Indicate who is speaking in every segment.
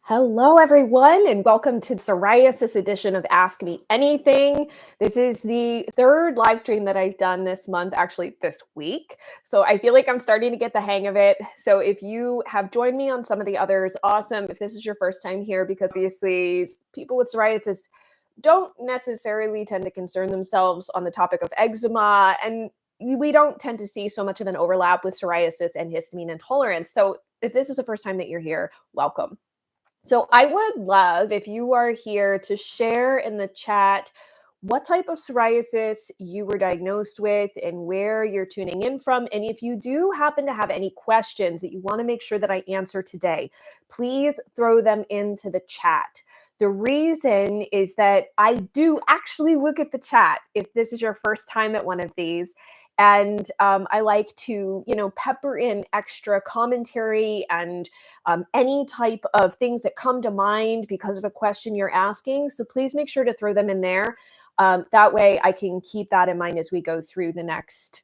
Speaker 1: Hello, everyone, and welcome to the Psoriasis edition of Ask Me Anything. This is the third live stream that I've done this month, actually this week. So I feel like I'm starting to get the hang of it. So if you have joined me on some of the others, awesome. If this is your first time here, because obviously people with psoriasis don't necessarily tend to concern themselves on the topic of eczema, and we don't tend to see so much of an overlap with psoriasis and histamine intolerance. So if this is the first time that you're here, welcome. So I would love if you are here to share in the chat what type of psoriasis you were diagnosed with and where you're tuning in from. And if you do happen to have any questions that you want to make sure that I answer today, please throw them into the chat. The reason is that I do actually look at the chat if this is your first time at one of these. And I like to, pepper in extra commentary and any type of things that come to mind because of a question you're asking. So please make sure to throw them in there. That way I can keep that in mind as we go through the next,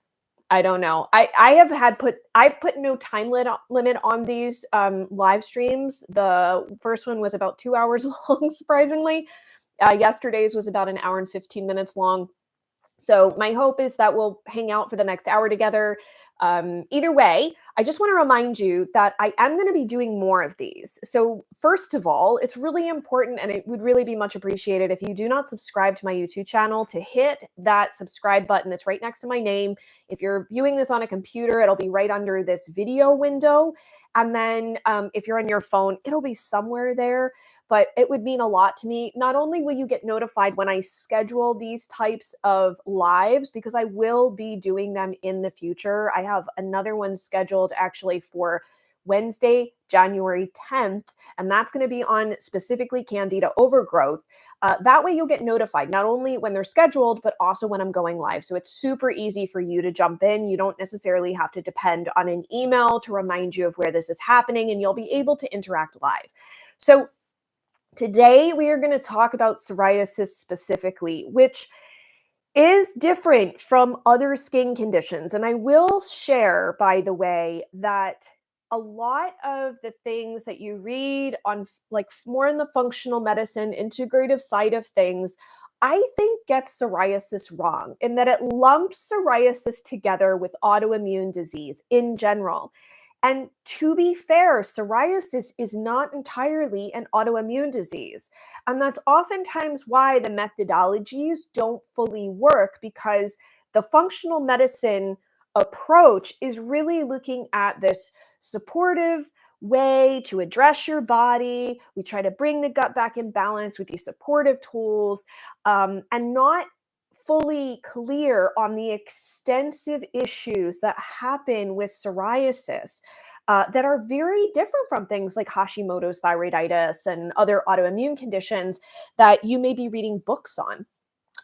Speaker 1: I don't know. I've put no time limit on these live streams. The first one was about 2 hours long, surprisingly. Yesterday's was about an hour and 15 minutes long. So my hope is that we'll hang out for the next hour together. Either way, I just want to remind you that I am going to be doing more of these. So first of all, it's really important, and it would really be much appreciated if you do not subscribe to my YouTube channel, to hit that subscribe button that's right next to my name. If you're viewing this on a computer, it'll be right under this video window. And then if you're on your phone, it'll be somewhere there. But it would mean a lot to me. Not only will you get notified when I schedule these types of lives, because I will be doing them in the future. I have another one scheduled actually for Wednesday, January 10th, and that's going to be on specifically Candida overgrowth. That way you'll get notified, not only when they're scheduled, but also when I'm going live. So it's super easy for you to jump in. You don't necessarily have to depend on an email to remind you of where this is happening, and you'll be able to interact live. So today, we are going to talk about psoriasis specifically, which is different from other skin conditions. And I will share, by the way, that a lot of the things that you read on like more in the functional medicine, integrative side of things, I think gets psoriasis wrong in that it lumps psoriasis together with autoimmune disease in general. And to be fair, psoriasis is not entirely an autoimmune disease. And that's oftentimes why the methodologies don't fully work, because the functional medicine approach is really looking at this supportive way to address your body. We try to bring the gut back in balance with these supportive tools, and not fully clear on the extensive issues that happen with psoriasis that are very different from things like Hashimoto's thyroiditis and other autoimmune conditions that you may be reading books on.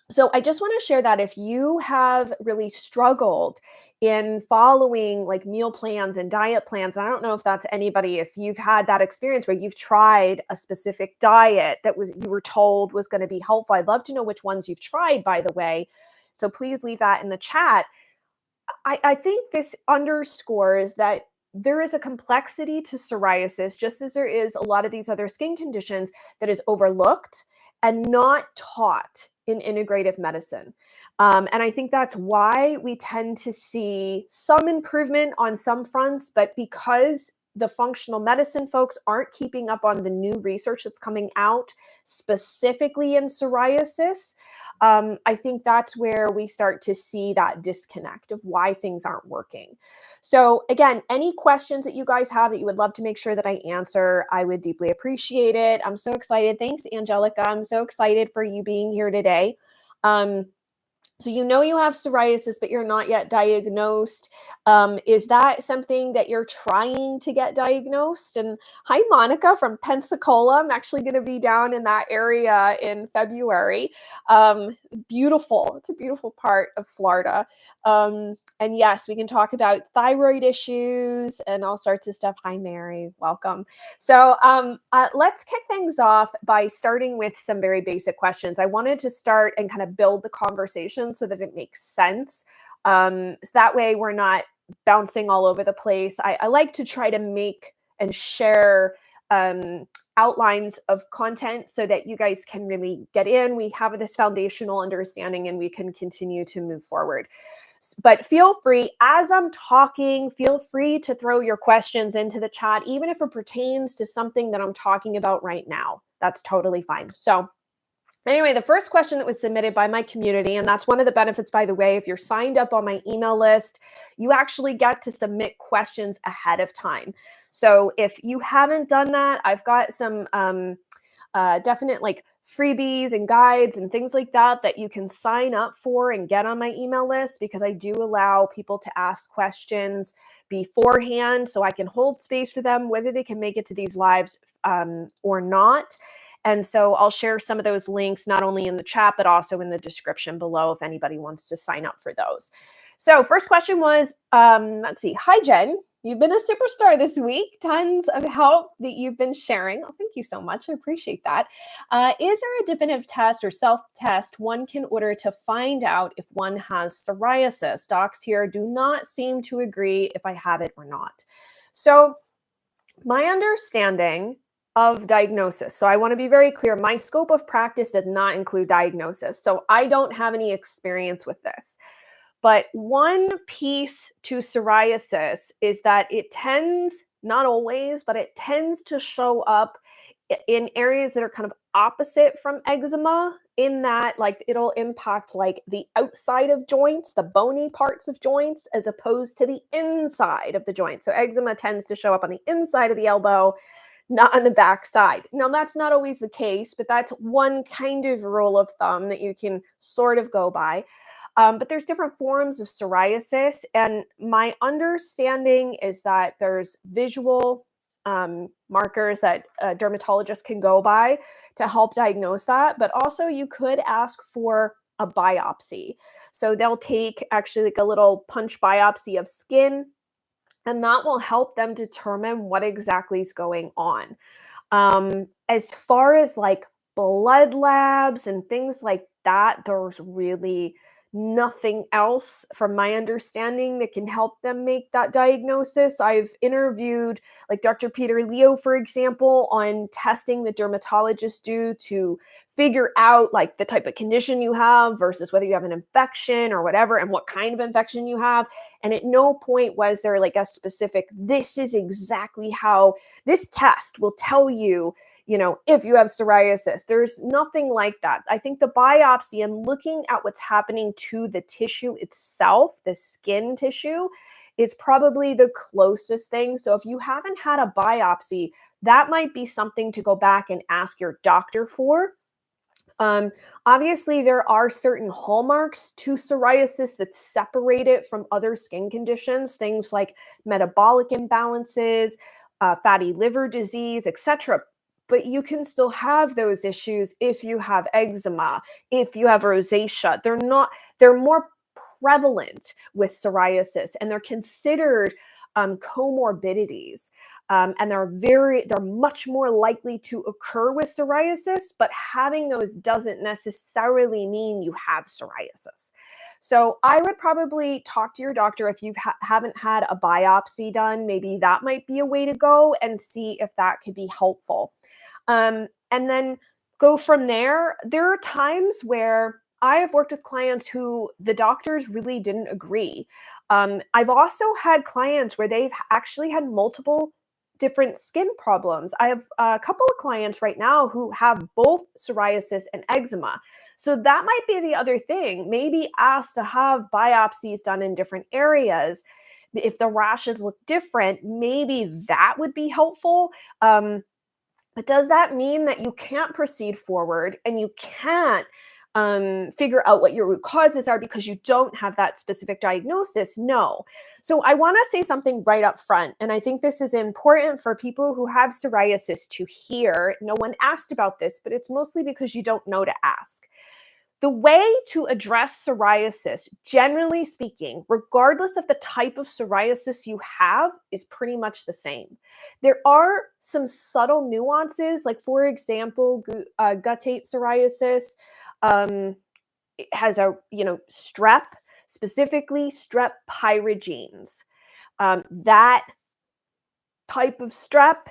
Speaker 1: So I just want to share that if you have really struggled in following like meal plans and diet plans, I don't know if that's anybody, if you've had that experience where you've tried a specific diet that you were told was going to be helpful. I'd love to know which ones you've tried, by the way. So please leave that in the chat. I think this underscores that there is a complexity to psoriasis, just as there is a lot of these other skin conditions, that is overlooked and not taught in integrative medicine. And I think that's why we tend to see some improvement on some fronts, but because the functional medicine folks aren't keeping up on the new research that's coming out specifically in psoriasis, I think that's where we start to see that disconnect of why things aren't working. So again, any questions that you guys have that you would love to make sure that I answer, I would deeply appreciate it. I'm so excited. Thanks, Angelica. I'm so excited for you being here today. So you know you have psoriasis, but you're not yet diagnosed. Is that something that you're trying to get diagnosed? And hi, Monica from Pensacola. I'm actually going to be down in that area in February. Beautiful. It's a beautiful part of Florida. And yes, we can talk about thyroid issues and all sorts of stuff. Hi, Mary. Welcome. So let's kick things off by starting with some very basic questions. I wanted to start and kind of build the conversation so that it makes sense. So that way we're not bouncing all over the place. I like to try to make and share outlines of content so that you guys can really get in. We have this foundational understanding and we can continue to move forward. But feel free, as I'm talking, feel free to throw your questions into the chat, even if it pertains to something that I'm talking about right now. That's totally fine. So anyway, the first question that was submitted by my community, and that's one of the benefits, by the way, if you're signed up on my email list, you actually get to submit questions ahead of time. So if you haven't done that, I've got some definite like freebies and guides and things like that that you can sign up for and get on my email list, because I do allow people to ask questions beforehand so I can hold space for them, whether they can make it to these lives or not. And so I'll share some of those links, not only in the chat, but also in the description below if anybody wants to sign up for those. So first question was, let's see. Hi, Jen. You've been a superstar this week. Tons of help that you've been sharing. Oh, thank you so much. I appreciate that. Is there a definitive test or self-test one can order to find out if one has psoriasis? Docs here do not seem to agree if I have it or not. So my understanding of diagnosis. So I want to be very clear. My scope of practice does not include diagnosis. So I don't have any experience with this. But one piece to psoriasis is that it tends, not always, but it tends to show up in areas that are kind of opposite from eczema, in that like it'll impact like the outside of joints, the bony parts of joints, as opposed to the inside of the joint. So eczema tends to show up on the inside of the elbow, not on the back side. Now, that's not always the case, but that's one kind of rule of thumb that you can sort of go by. But there's different forms of psoriasis, and my understanding is that there's visual markers that dermatologists can go by to help diagnose that, but also you could ask for a biopsy. So they'll take actually like a little punch biopsy of skin, and that will help them determine what exactly is going on. As far as like blood labs and things like that, there's really nothing else from my understanding that can help them make that diagnosis. I've interviewed like Dr. Peter Leo, for example, on testing that dermatologists do to figure out like the type of condition you have versus whether you have an infection or whatever, and what kind of infection you have. And at no point was there like a specific, this is exactly how this test will tell you, if you have psoriasis. There's nothing like that. I think the biopsy and looking at what's happening to the tissue itself, the skin tissue, is probably the closest thing. So if you haven't had a biopsy, that might be something to go back and ask your doctor for. Obviously, there are certain hallmarks to psoriasis that separate it from other skin conditions, things like metabolic imbalances, fatty liver disease, etc. But you can still have those issues if you have eczema, if you have rosacea. They're more prevalent with psoriasis, and they're considered comorbidities. And they're much more likely to occur with psoriasis, but having those doesn't necessarily mean you have psoriasis. So I would probably talk to your doctor if you haven't had a biopsy done. Maybe that might be a way to go and see if that could be helpful. And then go from there. There are times where I have worked with clients who the doctors really didn't agree. I've also had clients where they've actually had multiple different skin problems. I have a couple of clients right now who have both psoriasis and eczema. So that might be the other thing. Maybe ask to have biopsies done in different areas. If the rashes look different, maybe that would be helpful. But does that mean that you can't proceed forward and you can't figure out what your root causes are because you don't have that specific diagnosis? No. So I want to say something right up front, and I think this is important for people who have psoriasis to hear. No one asked about this, but it's mostly because you don't know to ask. The way to address psoriasis, generally speaking, regardless of the type of psoriasis you have, is pretty much the same. There are some subtle nuances, like for example, guttate psoriasis it has a strep, specifically strep pyrogenes. That type of strep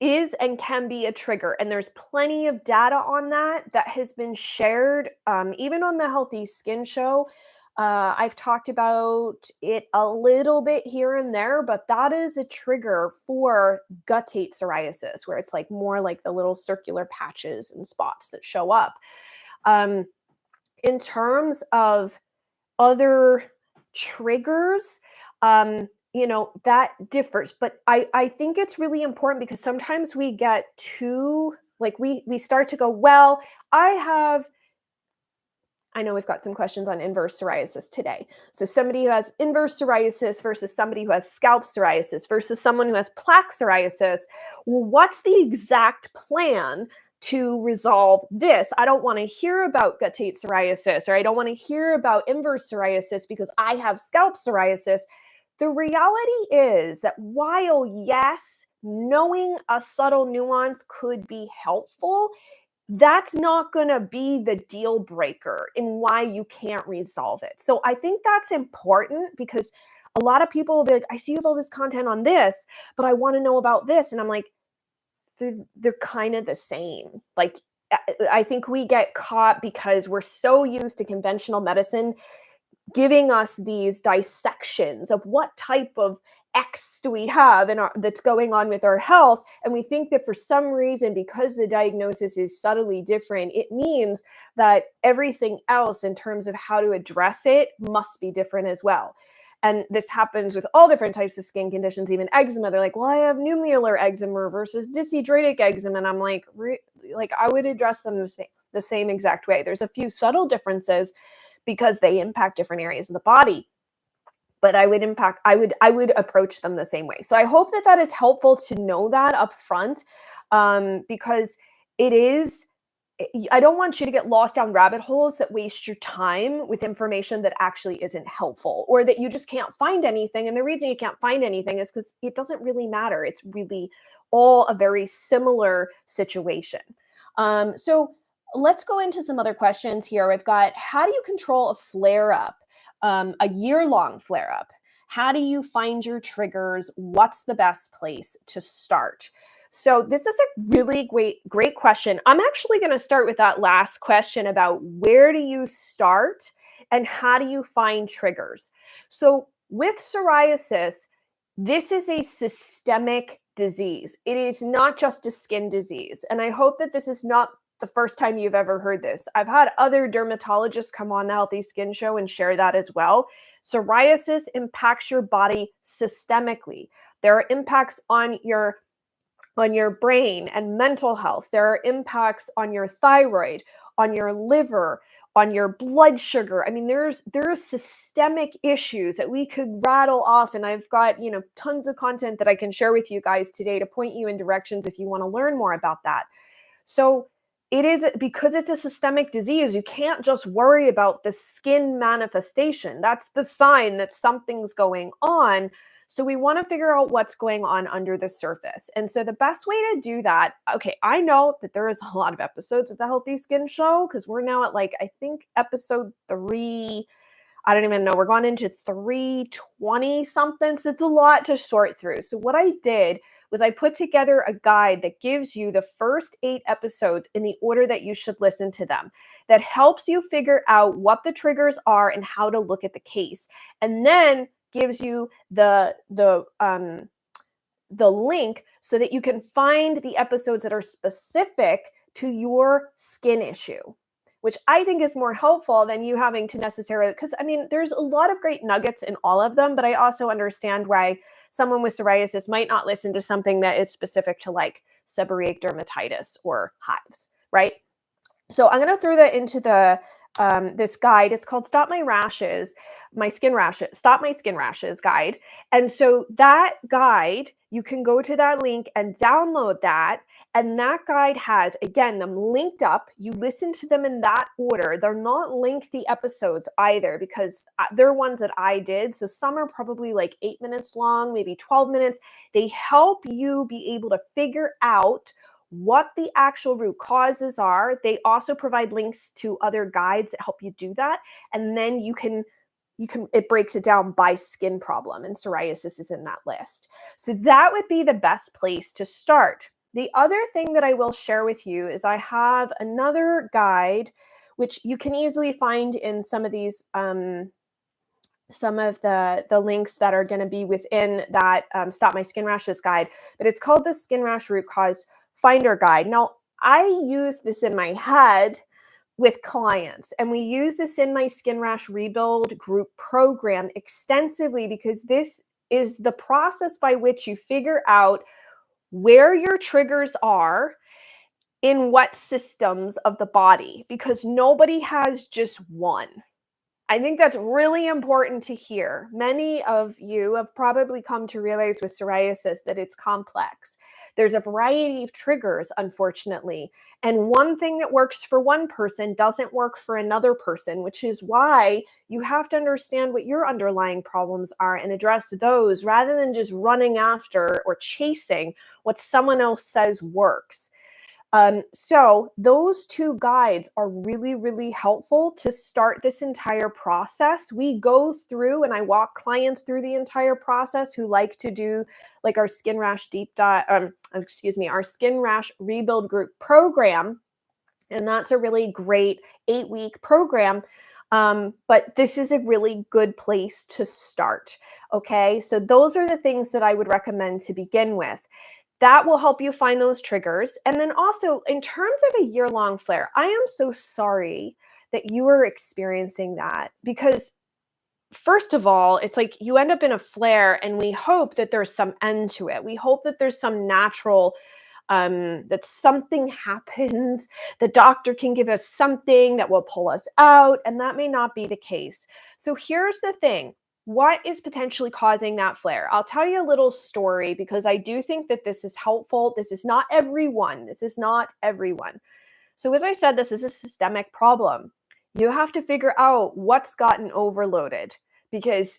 Speaker 1: is and can be a trigger, and there's plenty of data on that has been shared, even on the Healthy Skin Show. I've talked about it a little bit here and there, but that is a trigger for guttate psoriasis, where it's like more like the little circular patches and spots that show up. Um, in terms of other triggers, that differs. But I think it's really important because sometimes we get too, like we start to go, well, I know we've got some questions on inverse psoriasis today. So somebody who has inverse psoriasis versus somebody who has scalp psoriasis versus someone who has plaque psoriasis. Well, what's the exact plan to resolve this? I don't want to hear about guttate psoriasis, or I don't want to hear about inverse psoriasis because I have scalp psoriasis. The reality is that while, yes, knowing a subtle nuance could be helpful, that's not going to be the deal breaker in why you can't resolve it. So I think that's important because a lot of people will be like, I see you have all this content on this, but I want to know about this. And I'm like, they're kind of the same. Like, I think we get caught because we're so used to conventional medicine giving us these dissections of what type of X do we have that's going on with our health. And we think that for some reason, because the diagnosis is subtly different, it means that everything else in terms of how to address it must be different as well. And this happens with all different types of skin conditions, even eczema. They're like, well, I have nummular eczema versus dyshidrotic eczema. And I'm like, I would address them the same exact way. There's a few subtle differences because they impact different areas of the body. But I would approach them the same way. So I hope that is helpful to know that up front, because it is, I don't want you to get lost down rabbit holes that waste your time with information that actually isn't helpful, or that you just can't find anything. And the reason you can't find anything is because it doesn't really matter. It's really all a very similar situation. So let's go into some other questions here. We've got, how do you control a flare-up? A year-long flare-up? How do you find your triggers? What's the best place to start? So this is a really great question. I'm actually going to start with that last question about where do you start and how do you find triggers? So with psoriasis, this is a systemic disease. It is not just a skin disease. And I hope that this is not the first time you've ever heard this. I've had other dermatologists come on the Healthy Skin Show and share that as well. Psoriasis impacts your body systemically. There are impacts on your brain and mental health. There are impacts on your thyroid, on your liver, on your blood sugar. I mean, there are systemic issues that we could rattle off, and I've got, tons of content that I can share with you guys today to point you in directions if you want to learn more about that. So it is, because it's a systemic disease, you can't just worry about the skin manifestation. That's the sign that something's going on. So we want to figure out what's going on under the surface. And so the best way to do that, okay, I know that there is a lot of episodes of the Healthy Skin Show because we're now at I think episode 3. I don't even know. We're going into 320 something. So it's a lot to sort through. So what I did was I put together a guide that gives you the first 8 episodes in the order that you should listen to them, that helps you figure out what the triggers are and how to look at the case, and then gives you the link so that you can find the episodes that are specific to your skin issue, which I think is more helpful than you having to necessarily, because there's a lot of great nuggets in all of them, but I also understand why someone with psoriasis might not listen to something that is specific to seborrheic dermatitis or hives, right? So I'm going to throw that into this guide. It's called Stop My Skin Rashes guide. And so that guide, you can go to that link and download that. And that guide has, again, them linked up. You listen to them in that order. They're not lengthy episodes either because they're ones that I did. So some are probably 8 minutes long, maybe 12 minutes. They help you be able to figure out what the actual root causes are. They also provide links to other guides that help you do that. And then you can it breaks it down by skin problem, and psoriasis is in that list. So that would be the best place to start. The other thing that I will share with you is I have another guide, which you can easily find in some of these some of the links that are going to be within that Stop My Skin Rashes guide, but it's called the Skin Rash Root Cause Finder Guide. Now, I use this in my head with clients, and we use this in my Skin Rash Rebuild group program extensively because this is the process by which you figure out where your triggers are in what systems of the body, because nobody has just one. I think that's really important to hear. Many of you have probably come to realize with psoriasis that it's complex. There's a variety of triggers, unfortunately. And one thing that works for one person doesn't work for another person, which is why you have to understand what your underlying problems are and address those rather than just running after or chasing what someone else says works. So those two guides are really, really helpful to start this entire process. We go through and I walk clients through the entire process who like to do like our skin rash our skin rash rebuild group program. And that's a really great 8-week program. But this is a really good place to start. Okay. So those are the things that I would recommend to begin with. That will help you find those triggers. And then also, in terms of a year-long flare, I am so sorry that you are experiencing that because, first of all, it's like you end up in a flare and we hope that there's some end to it. We hope that there's some natural that something happens, the doctor can give us something that will pull us out, and that may not be the case. So here's the thing. What is potentially causing that flare? I'll tell you a little story because I do think that this is helpful. This is not everyone. This is not everyone. So as I said, this is a systemic problem. You have to figure out what's gotten overloaded because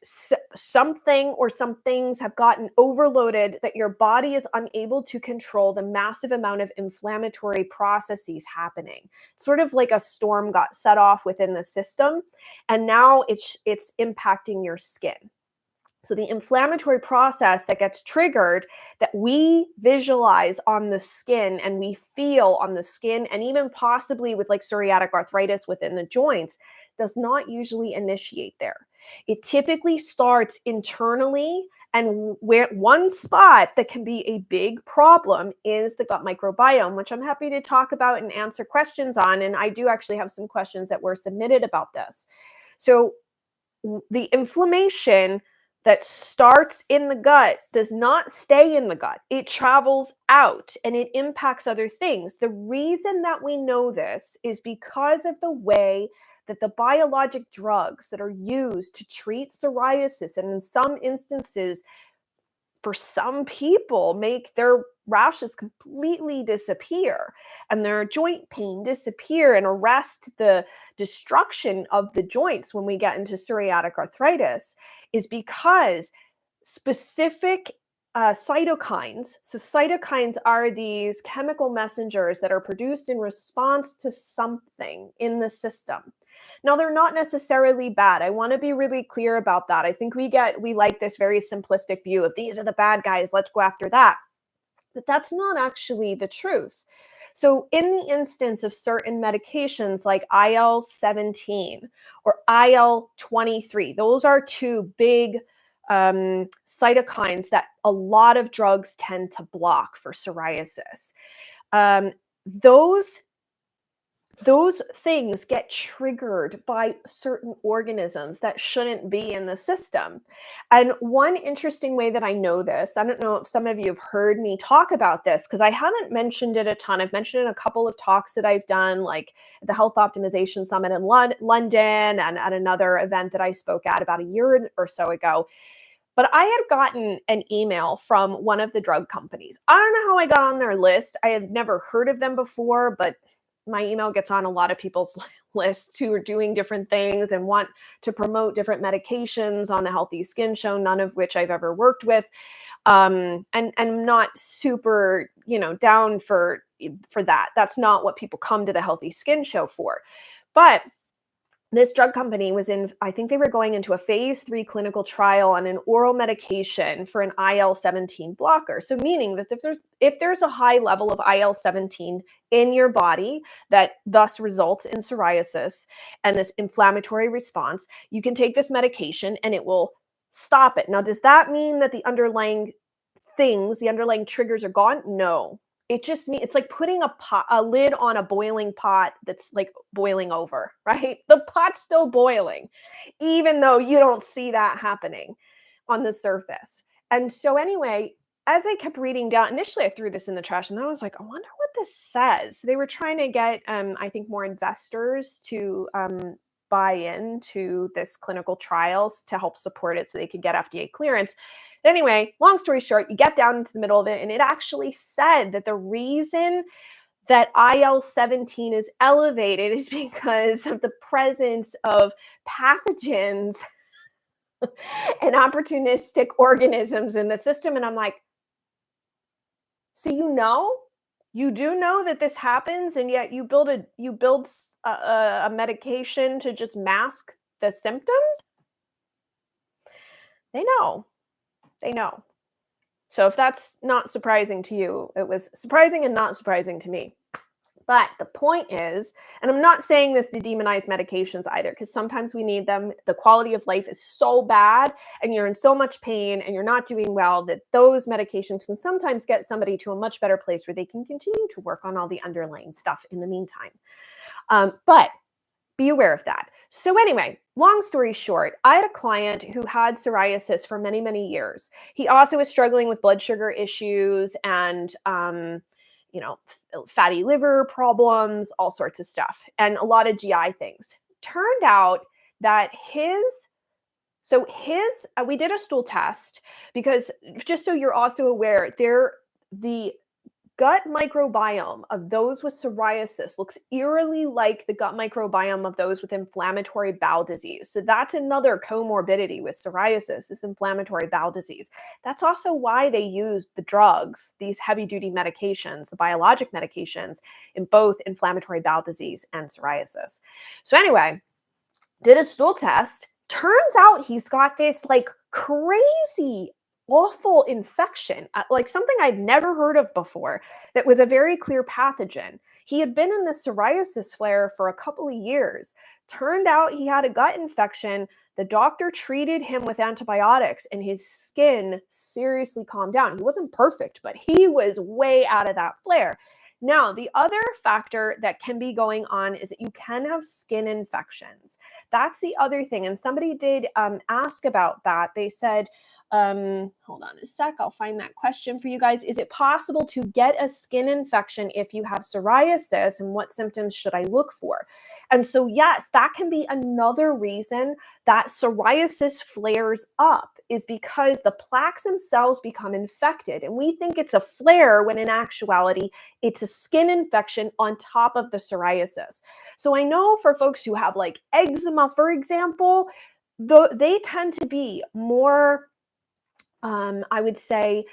Speaker 1: something or some things have gotten overloaded that your body is unable to control the massive amount of inflammatory processes happening. Sort of like a storm got set off within the system, and now it's impacting your skin. So the inflammatory process that gets triggered that we visualize on the skin and we feel on the skin, and even possibly with like psoriatic arthritis within the joints, does not usually initiate there. It typically starts internally, and where one spot that can be a big problem is the gut microbiome, which I'm happy to talk about and answer questions on. And I do actually have some questions that were submitted about this. So the inflammation that starts in the gut does not stay in the gut. It travels out and it impacts other things. The reason that we know this is because of the way that the biologic drugs that are used to treat psoriasis, and in some instances, for some people, make their rashes completely disappear and their joint pain disappear and arrest the destruction of the joints when we get into psoriatic arthritis, is because specific cytokines. So cytokines are these chemical messengers that are produced in response to something in the system. Now, they're not necessarily bad. I want to be really clear about that. I think we like this very simplistic view of these are the bad guys, let's go after that. But that's not actually the truth. So in the instance of certain medications like IL-17 or IL-23, those are two big cytokines that a lot of drugs tend to block for psoriasis. Those things get triggered by certain organisms that shouldn't be in the system. And one interesting way that I know this, I don't know if some of you have heard me talk about this because I haven't mentioned it a ton. I've mentioned it in a couple of talks that I've done, like at the Health Optimization Summit in London and at another event that I spoke at about a year or so ago. But I had gotten an email from one of the drug companies. I don't know how I got on their list. I had never heard of them before, but my email gets on a lot of people's lists who are doing different things and want to promote different medications on the Healthy Skin Show, none of which I've ever worked with. And I'm not super, down for that. That's not what people come to the Healthy Skin Show for. But This drug company was in, I think they were going into a phase 3 clinical trial on an oral medication for an IL-17 blocker. So meaning that if there's a high level of IL-17 in your body that thus results in psoriasis and this inflammatory response, you can take this medication and it will stop it. Now, does that mean that the underlying the underlying triggers are gone? No. It just means it's like putting a lid on a boiling pot that's like boiling over, right? The pot's still boiling, even though you don't see that happening on the surface. And so, anyway, as I kept reading down, initially I threw this in the trash and then I was like, I wonder what this says. They were trying to get, I think, more investors to buy into this clinical trials to help support it so they could get FDA clearance. But anyway, long story short, you get down into the middle of it, and it actually said that the reason that IL-17 is elevated is because of the presence of pathogens and opportunistic organisms in the system. And I'm like, so you do know that this happens, and yet you build a medication to just mask the symptoms? They know. They know. So if that's not surprising to you, it was surprising and not surprising to me. But the point is, and I'm not saying this to demonize medications either, because sometimes we need them. The quality of life is so bad and you're in so much pain and you're not doing well that those medications can sometimes get somebody to a much better place where they can continue to work on all the underlying stuff in the meantime. But be aware of that. So anyway, long story short, I had a client who had psoriasis for many, many years. He also was struggling with blood sugar issues and, fatty liver problems, all sorts of stuff, and a lot of GI things. Turned out that we did a stool test because, just so you're also aware, the gut microbiome of those with psoriasis looks eerily like the gut microbiome of those with inflammatory bowel disease. So that's another comorbidity with psoriasis, is inflammatory bowel disease. That's also why they use the drugs, these heavy duty medications, the biologic medications, in both inflammatory bowel disease and psoriasis. So anyway, did a stool test. Turns out he's got this like crazy awful infection, like something I'd never heard of before, that was a very clear pathogen. He had been in this psoriasis flare for a couple of years. Turned out he had a gut infection. The doctor treated him with antibiotics and his skin seriously calmed down. He wasn't perfect, but he was way out of that flare. Now, the other factor that can be going on is that you can have skin infections. That's the other thing. And somebody did ask about that. They said, hold on a sec, I'll find that question for you guys. Is it possible to get a skin infection if you have psoriasis, and what symptoms should I look for? And so, yes, that can be another reason that psoriasis flares up, is because the plaques themselves become infected. And we think it's a flare when in actuality, it's a skin infection on top of the psoriasis. So I know for folks who have like eczema, for example, they tend to be more I would say,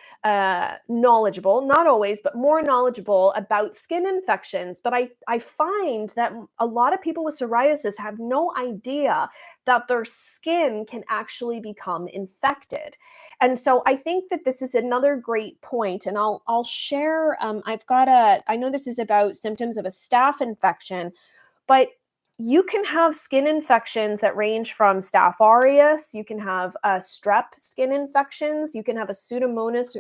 Speaker 1: knowledgeable, not always, but more knowledgeable about skin infections. But I find that a lot of people with psoriasis have no idea that their skin can actually become infected. And so I think that this is another great point, and I'll share. I know this is about symptoms of a staph infection, but you can have skin infections that range from Staph aureus. You can have strep skin infections. You can have a Pseudomonas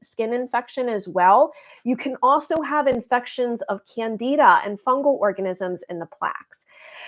Speaker 1: skin infection as well. You can also have infections of candida and fungal organisms in the plaques.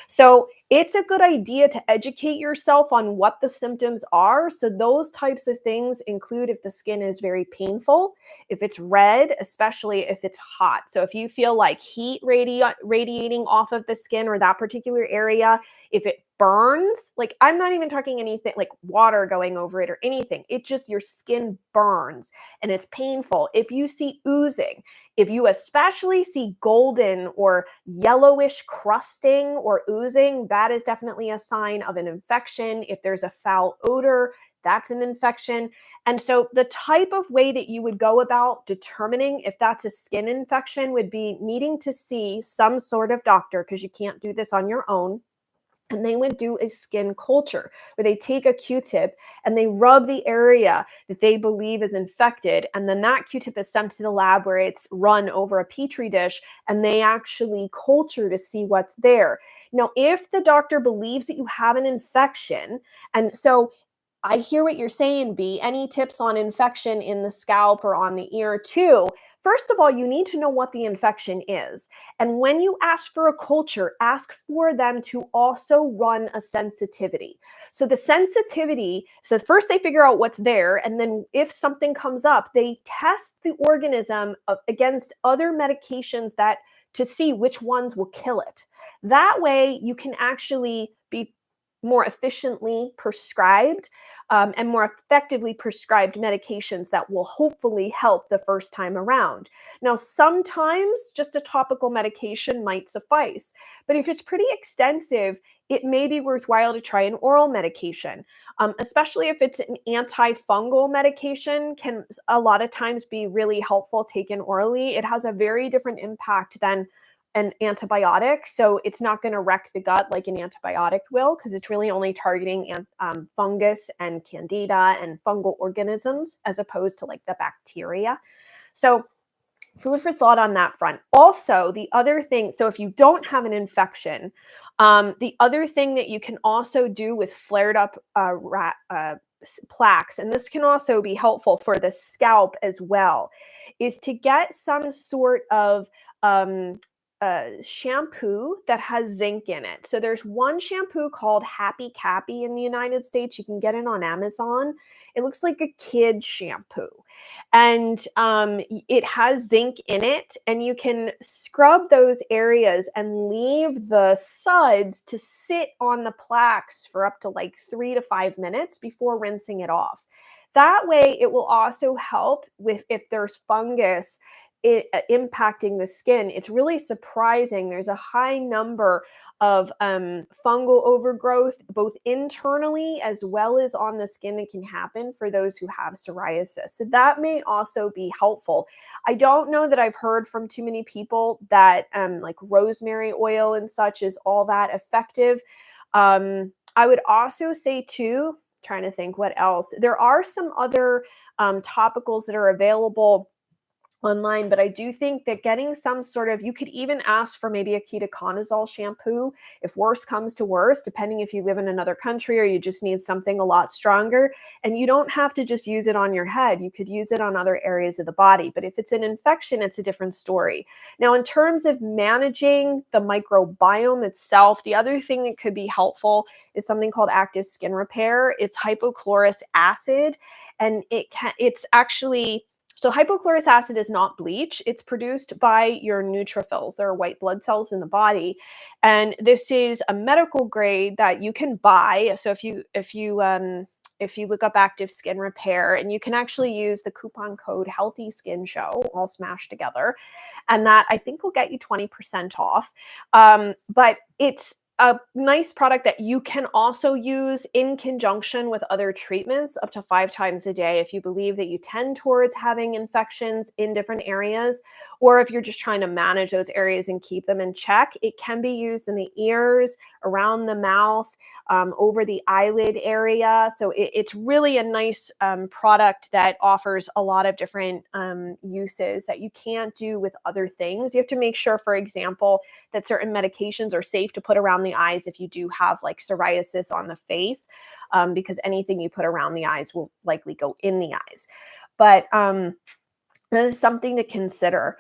Speaker 1: So it's a good idea to educate yourself on what the symptoms are. So those types of things include if the skin is very painful, if it's red, especially if it's hot. So if you feel like heat radiating off of the skin or that particular area, if it burns, like I'm not even talking anything like water going over it or anything. It just, your skin burns and it's painful. If you see oozing, if you especially see golden or yellowish crusting or oozing, that is definitely a sign of an infection. If there's a foul odor, that's an infection. And so the type of way that you would go about determining if that's a skin infection would be needing to see some sort of doctor, because you can't do this on your own. And they would do a skin culture where they take a Q-tip and they rub the area that they believe is infected. And then that Q-tip is sent to the lab where it's run over a petri dish and they actually culture to see what's there. Now, if the doctor believes that you have an infection, and so I hear what you're saying, B. Any tips on infection in the scalp or on the ear too? First of all, you need to know what the infection is. And when you ask for a culture, ask for them to also run a sensitivity. So the sensitivity, so first they figure out what's there, and then if something comes up, they test the organism against other medications that to see which ones will kill it. That way you can actually be more efficiently prescribed and more effectively prescribed medications that will hopefully help the first time around. Now, sometimes just a topical medication might suffice, but if it's pretty extensive, it may be worthwhile to try an oral medication, especially if it's an antifungal medication, can a lot of times be really helpful taken orally. It has a very different impact than an antibiotic. So it's not going to wreck the gut like an antibiotic will, because it's really only targeting fungus and candida and fungal organisms as opposed to like the bacteria. So food for thought on that front. Also, the other thing, so if you don't have an infection, the other thing that you can also do with flared up plaques, and this can also be helpful for the scalp as well, is to get some sort of shampoo that has zinc in it. So there's one shampoo called Happy Cappy in the United States. You can get it on Amazon. It looks like a kid shampoo, and it has zinc in it. And you can scrub those areas and leave the suds to sit on the plaques for up to like 3 to 5 minutes before rinsing it off. That way, it will also help with if there's fungus impacting the skin. It's really surprising. There's a high number of fungal overgrowth, both internally as well as on the skin, that can happen for those who have psoriasis. So that may also be helpful. I don't know that I've heard from too many people that like rosemary oil and such is all that effective. I would also say too, trying to think what else. There are some other topicals that are available online, but I do think that getting some sort of, you could even ask for maybe a ketoconazole shampoo if worse comes to worse, depending if you live in another country or you just need something a lot stronger. And you don't have to just use it on your head. You could use it on other areas of the body. But if it's an infection, it's a different story. Now, in terms of managing the microbiome itself, the other thing that could be helpful is something called active skin repair. It's hypochlorous acid, and it's actually, so hypochlorous acid is not bleach. It's produced by your neutrophils. There are white blood cells in the body, and this is a medical grade that you can buy. So if you look up active skin repair, and you can actually use the coupon code Healthy Skin Show, all smashed together, and that I think will get you 20% off. But it's a nice product that you can also use in conjunction with other treatments up to 5 times a day if you believe that you tend towards having infections in different areas, or if you're just trying to manage those areas and keep them in check. It can be used in the ears, around the mouth, over the eyelid area. So it's really a nice product that offers a lot of different uses that you can't do with other things. You have to make sure, for example, that certain medications are safe to put around the eyes if you do have like psoriasis on the face, because anything you put around the eyes will likely go in the eyes. But that is something to consider.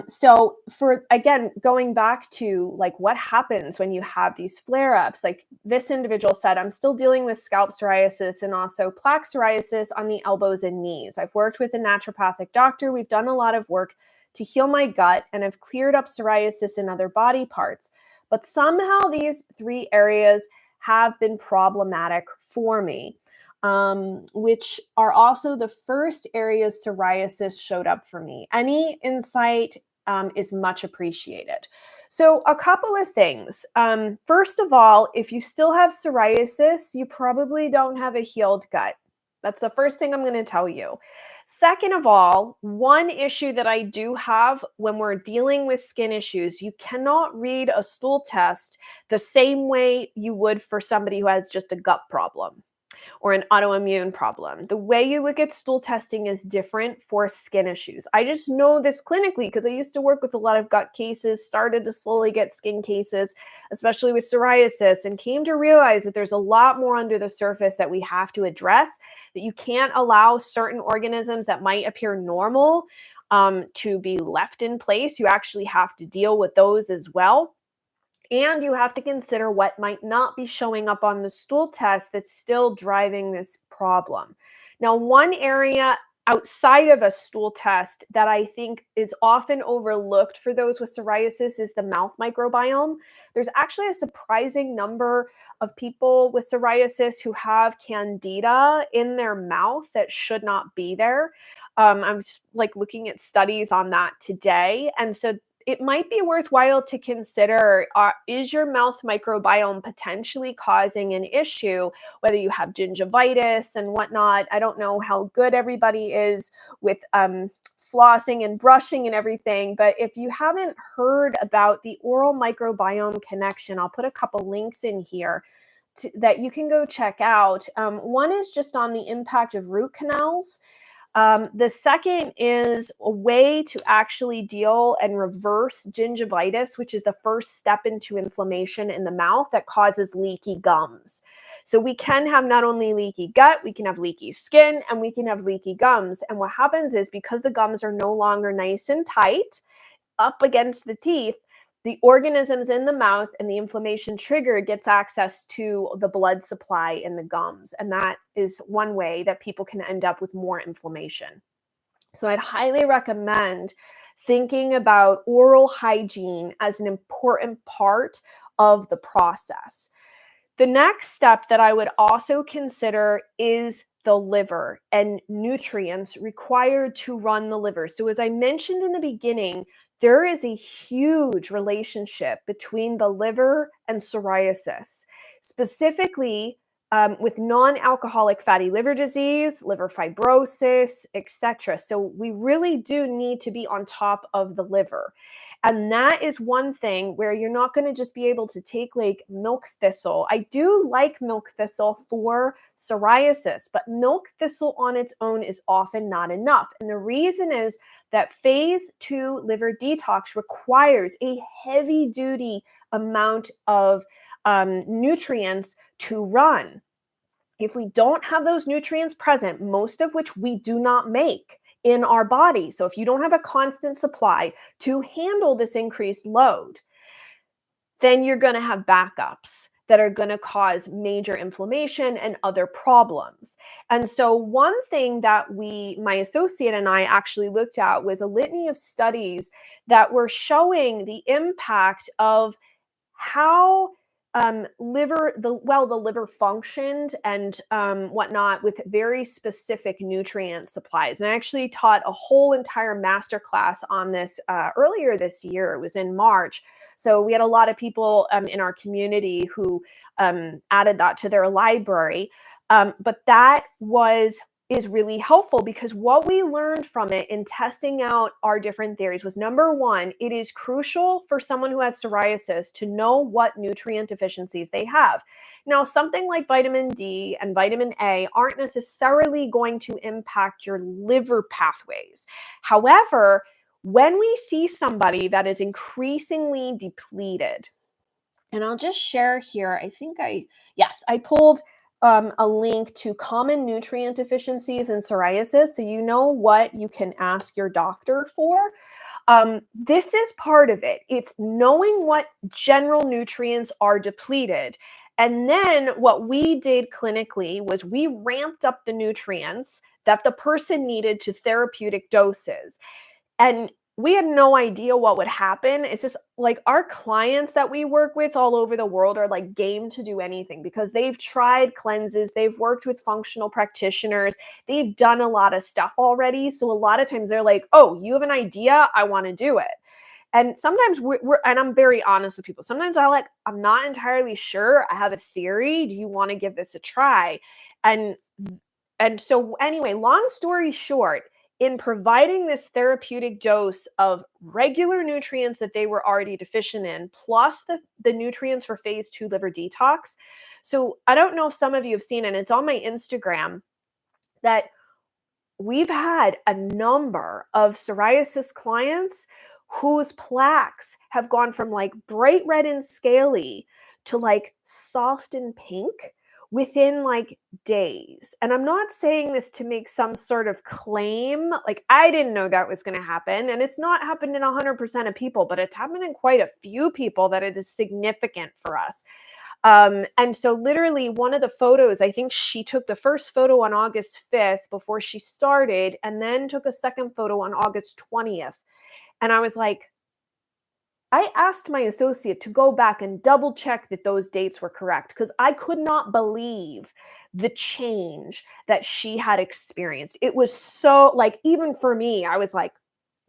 Speaker 1: So for, again, going back to like what happens when you have these flare-ups, like this individual said, I'm still dealing with scalp psoriasis and also plaque psoriasis on the elbows and knees. I've worked with a naturopathic doctor. We've done a lot of work to heal my gut, and I've cleared up psoriasis in other body parts. But somehow these 3 areas have been problematic for me, which are also the first areas psoriasis showed up for me. Any insight is much appreciated. So a couple of things. First of all, if you still have psoriasis, you probably don't have a healed gut. That's the first thing I'm going to tell you. Second of all, one issue that I do have when we're dealing with skin issues, you cannot read a stool test the same way you would for somebody who has just a gut problem or an autoimmune problem. The way you look at stool testing is different for skin issues. I just know this clinically because I used to work with a lot of gut cases, started to slowly get skin cases, especially with psoriasis, and came to realize that there's a lot more under the surface that we have to address, that you can't allow certain organisms that might appear normal to be left in place. You actually have to deal with those as well. And you have to consider what might not be showing up on the stool test that's still driving this problem. Now, one area outside of a stool test that I think is often overlooked for those with psoriasis is the mouth microbiome. There's actually a surprising number of people with psoriasis who have candida in their mouth that should not be there. I'm just, like, looking at studies on that today. And so it might be worthwhile to consider, is your mouth microbiome potentially causing an issue, whether you have gingivitis and whatnot. I don't know how good everybody is with flossing and brushing and everything, but if you haven't heard about the oral microbiome connection, I'll put a couple links in here that you can go check out. One is just on the impact of root canals. The second is a way to actually deal and reverse gingivitis, which is the first step into inflammation in the mouth that causes leaky gums. So we can have not only leaky gut, we can have leaky skin, and we can have leaky gums. And what happens is, because the gums are no longer nice and tight up against the teeth, the organisms in the mouth and the inflammation triggered gets access to the blood supply in the gums. And that is one way that people can end up with more inflammation. So I'd highly recommend thinking about oral hygiene as an important part of the process. The next step that I would also consider is the liver and nutrients required to run the liver. So, as I mentioned in the beginning, there is a huge relationship between the liver and psoriasis, specifically with non-alcoholic fatty liver disease, liver fibrosis, etc. So we really do need to be on top of the liver. And that is one thing where you're not going to just be able to take like milk thistle. I do like milk thistle for psoriasis, but milk thistle on its own is often not enough. And the reason is that phase 2 liver detox requires a heavy duty amount of nutrients to run. If we don't have those nutrients present, most of which we do not make in our body, so if you don't have a constant supply to handle this increased load, then you're going to have backups that are going to cause major inflammation and other problems. And so one thing that my associate and I actually looked at was a litany of studies that were showing the impact of how the liver functioned and whatnot with very specific nutrient supplies. And I actually taught a whole entire masterclass on this earlier this year. It was in March. So we had a lot of people in our community who added that to their library. But that is really helpful, because what we learned from it in testing out our different theories was, number one, it is crucial for someone who has psoriasis to know what nutrient deficiencies they have. Now, something like vitamin D and vitamin A aren't necessarily going to impact your liver pathways. However, when we see somebody that is increasingly depleted, and I'll just share here, I pulled a link to common nutrient deficiencies in psoriasis, so you know what you can ask your doctor for. This is part of it. It's knowing what general nutrients are depleted. And then what we did clinically was we ramped up the nutrients that the person needed to therapeutic doses. And we had no idea what would happen. It's just like, our clients that we work with all over the world are like game to do anything, because they've tried cleanses, they've worked with functional practitioners, they've done a lot of stuff already. So a lot of times they're like, oh, you have an idea, I want to do it. And sometimes and I'm very honest with people. Sometimes I'm not entirely sure. I have a theory. Do you want to give this a try? And so anyway, long story short, in providing this therapeutic dose of regular nutrients that they were already deficient in, plus the nutrients for phase 2 liver detox. So I don't know if some of you have seen it, it's on my Instagram, that we've had a number of psoriasis clients whose plaques have gone from like bright red and scaly to like soft and pink within like days. And I'm not saying this to make some sort of claim. Like, I didn't know that was going to happen. And it's not happened in 100% of people, but it's happened in quite a few people that it is significant for us. And so literally one of the photos, I think she took the first photo on August 5th before she started, and then took a second photo on August 20th. And I was like, I asked my associate to go back and double check that those dates were correct, because I could not believe the change that she had experienced. It was so, like, even for me, I was like,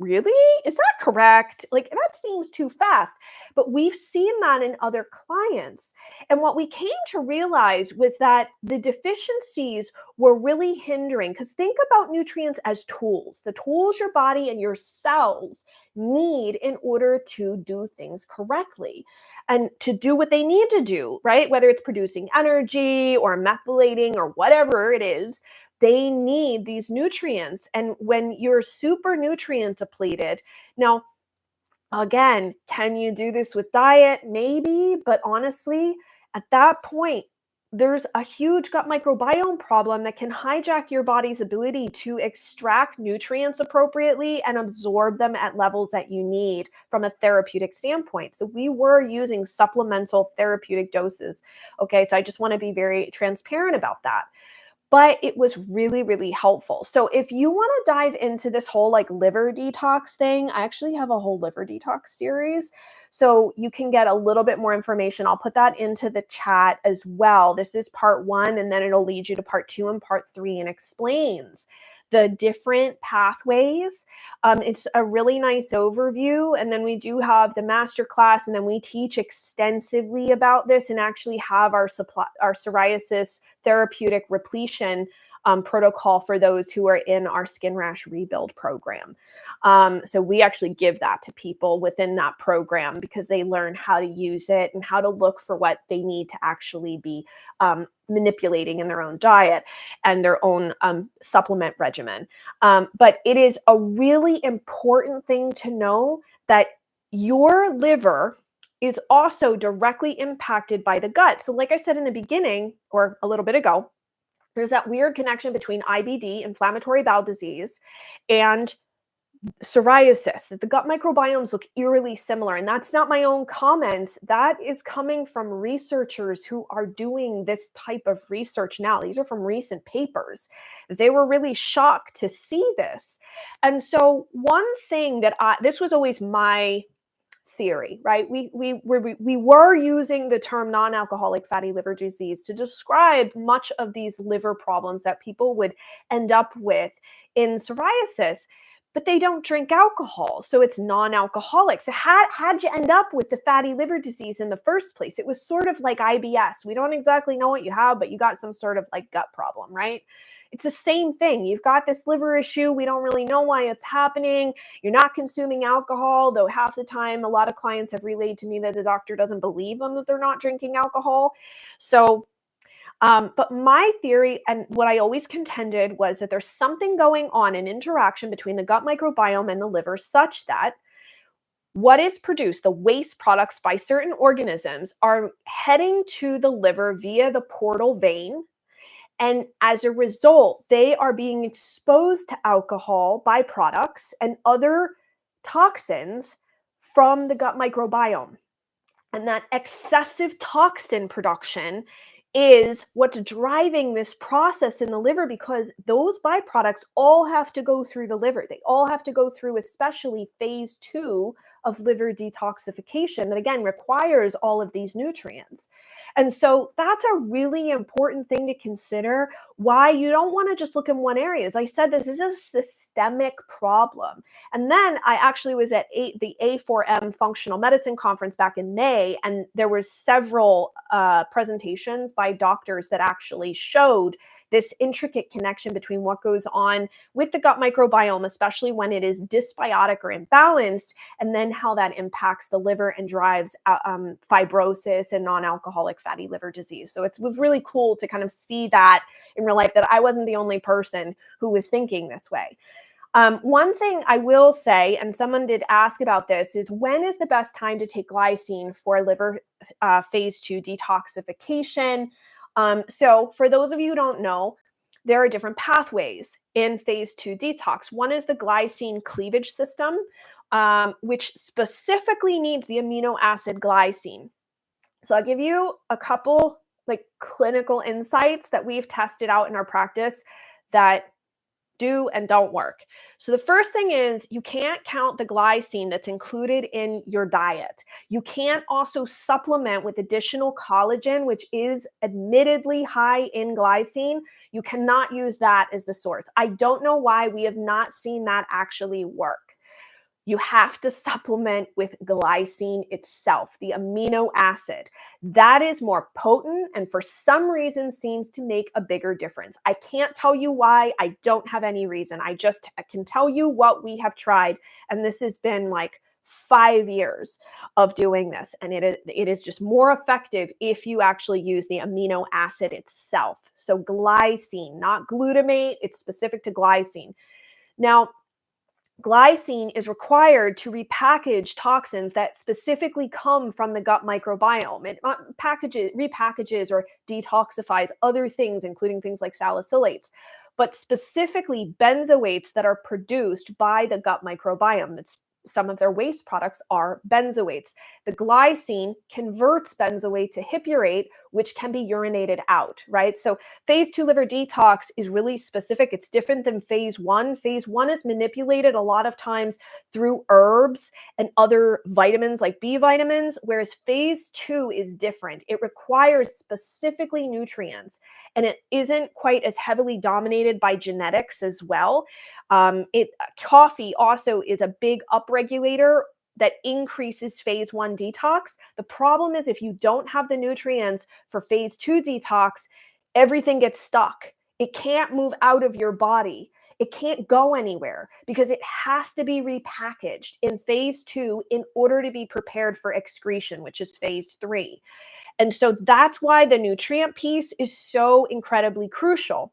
Speaker 1: really? Is that correct? Like, that seems too fast. But we've seen that in other clients. And what we came to realize was that the deficiencies were really hindering, because think about nutrients as tools, the tools your body and your cells need in order to do things correctly and to do what they need to do, right? Whether it's producing energy or methylating or whatever it is, they need these nutrients. And when you're super nutrient depleted, now, again, can you do this with diet? Maybe, but honestly, at that point, there's a huge gut microbiome problem that can hijack your body's ability to extract nutrients appropriately and absorb them at levels that you need from a therapeutic standpoint. So we were using supplemental therapeutic doses. Okay, so I just want to be very transparent about that. But it was really, really helpful. So if you want to dive into this whole like liver detox thing, I actually have a whole liver detox series. So you can get a little bit more information. I'll put that into the chat as well. This is part 1, and then it'll lead you to part 2 and part 3, and explains the different pathways. It's a really nice overview. And then we do have the master class, and then we teach extensively about this and actually have our psoriasis therapeutic repletion protocol for those who are in our skin rash rebuild program. So we actually give that to people within that program, because they learn how to use it and how to look for what they need to actually be manipulating in their own diet and their own supplement regimen. But it is a really important thing to know that your liver is also directly impacted by the gut. So like I said in the beginning, or a little bit ago, there's that weird connection between IBD, inflammatory bowel disease, and psoriasis, that the gut microbiomes look eerily similar. And that's not my own comments. That is coming from researchers who are doing this type of research now. These are from recent papers. They were really shocked to see this. And so one thing that this was always my theory, right? We were using the term non-alcoholic fatty liver disease to describe much of these liver problems that people would end up with in psoriasis, but they don't drink alcohol, so it's non-alcoholic. So how'd you end up with the fatty liver disease in the first place? It was sort of like IBS. We don't exactly know what you have, but you got some sort of like gut problem, right? It's the same thing. You've got this liver issue. We don't really know why it's happening. You're not consuming alcohol, though half the time a lot of clients have relayed to me that the doctor doesn't believe them that they're not drinking alcohol. So, but my theory and what I always contended was that there's something going on, an interaction between the gut microbiome and the liver, such that what is produced, the waste products by certain organisms, are heading to the liver via the portal vein. And as a result, they are being exposed to alcohol byproducts and other toxins from the gut microbiome. And that excessive toxin production is what's driving this process in the liver, because those byproducts all have to go through the liver. They all have to go through, especially phase 2 of liver detoxification, that again requires all of these nutrients. And so that's a really important thing to consider, why you don't want to just look in one area. As I said, this is a systemic problem. And then I actually was at the A4M Functional Medicine Conference back in May, and there were several presentations by doctors that actually showed this intricate connection between what goes on with the gut microbiome, especially when it is dysbiotic or imbalanced, and then how that impacts the liver and drives fibrosis and non-alcoholic fatty liver disease. So it was really cool to kind of see that in real life, that I wasn't the only person who was thinking this way. One thing I will say, and someone did ask about this, is when is the best time to take glycine for liver phase 2 detoxification? So for those of you who don't know, there are different pathways in phase 2 detox. One is the glycine cleavage system, which specifically needs the amino acid glycine. So I'll give you a couple like clinical insights that we've tested out in our practice that do and don't work. So the first thing is you can't count the glycine that's included in your diet. You can't also supplement with additional collagen, which is admittedly high in glycine. You cannot use that as the source. I don't know why we have not seen that actually work. You have to supplement with glycine itself, the amino acid. That is more potent and for some reason seems to make a bigger difference. I can't tell you why. I don't have any reason. I can tell you what we have tried. And this has been like 5 years of doing this. And it is just more effective if you actually use the amino acid itself. So glycine, not glutamate. It's specific to glycine. Now, glycine is required to repackage toxins that specifically come from the gut microbiome. It repackages or detoxifies other things, including things like salicylates, but specifically benzoates that are produced by the gut microbiome. Some of their waste products are benzoates. The glycine converts benzoate to hippurate, which can be urinated out, right? So phase 2 liver detox is really specific. It's different than phase 1. Phase 1 is manipulated a lot of times through herbs and other vitamins like B vitamins, whereas phase 2 is different. It requires specifically nutrients, and it isn't quite as heavily dominated by genetics as well. Coffee also is a big upregulator that increases phase 1 detox. The problem is if you don't have the nutrients for phase 2 detox, everything gets stuck. It can't move out of your body. It can't go anywhere because it has to be repackaged in phase 2 in order to be prepared for excretion, which is phase 3. And so that's why the nutrient piece is so incredibly crucial.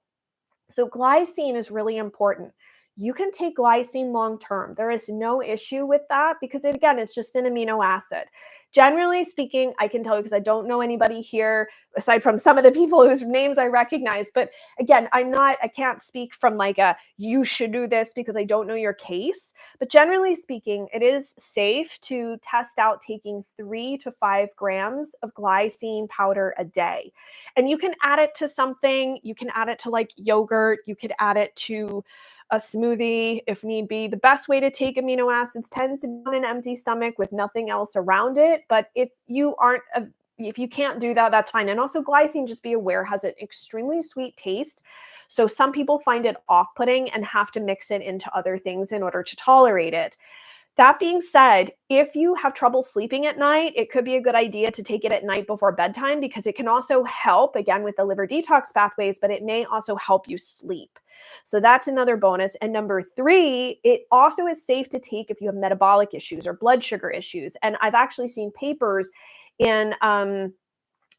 Speaker 1: So glycine is really important. You can take glycine long term. There is no issue with that because again, it's just an amino acid. Generally speaking, I can tell you because I don't know anybody here aside from some of the people whose names I recognize. But again, I can't speak from like you should do this because I don't know your case. But generally speaking, it is safe to test out taking 3 to 5 grams of glycine powder a day. And you can add it to something. You can add it to like yogurt. You could add it to a smoothie if need be. The best way to take amino acids tends to be on an empty stomach with nothing else around it. But if you can't do that, that's fine. And also glycine, just be aware, has an extremely sweet taste. So some people find it off-putting and have to mix it into other things in order to tolerate it. That being said, if you have trouble sleeping at night, it could be a good idea to take it at night before bedtime because it can also help, again, with the liver detox pathways, but it may also help you sleep. So that's another bonus. And number 3, it also is safe to take if you have metabolic issues or blood sugar issues. And I've actually seen papers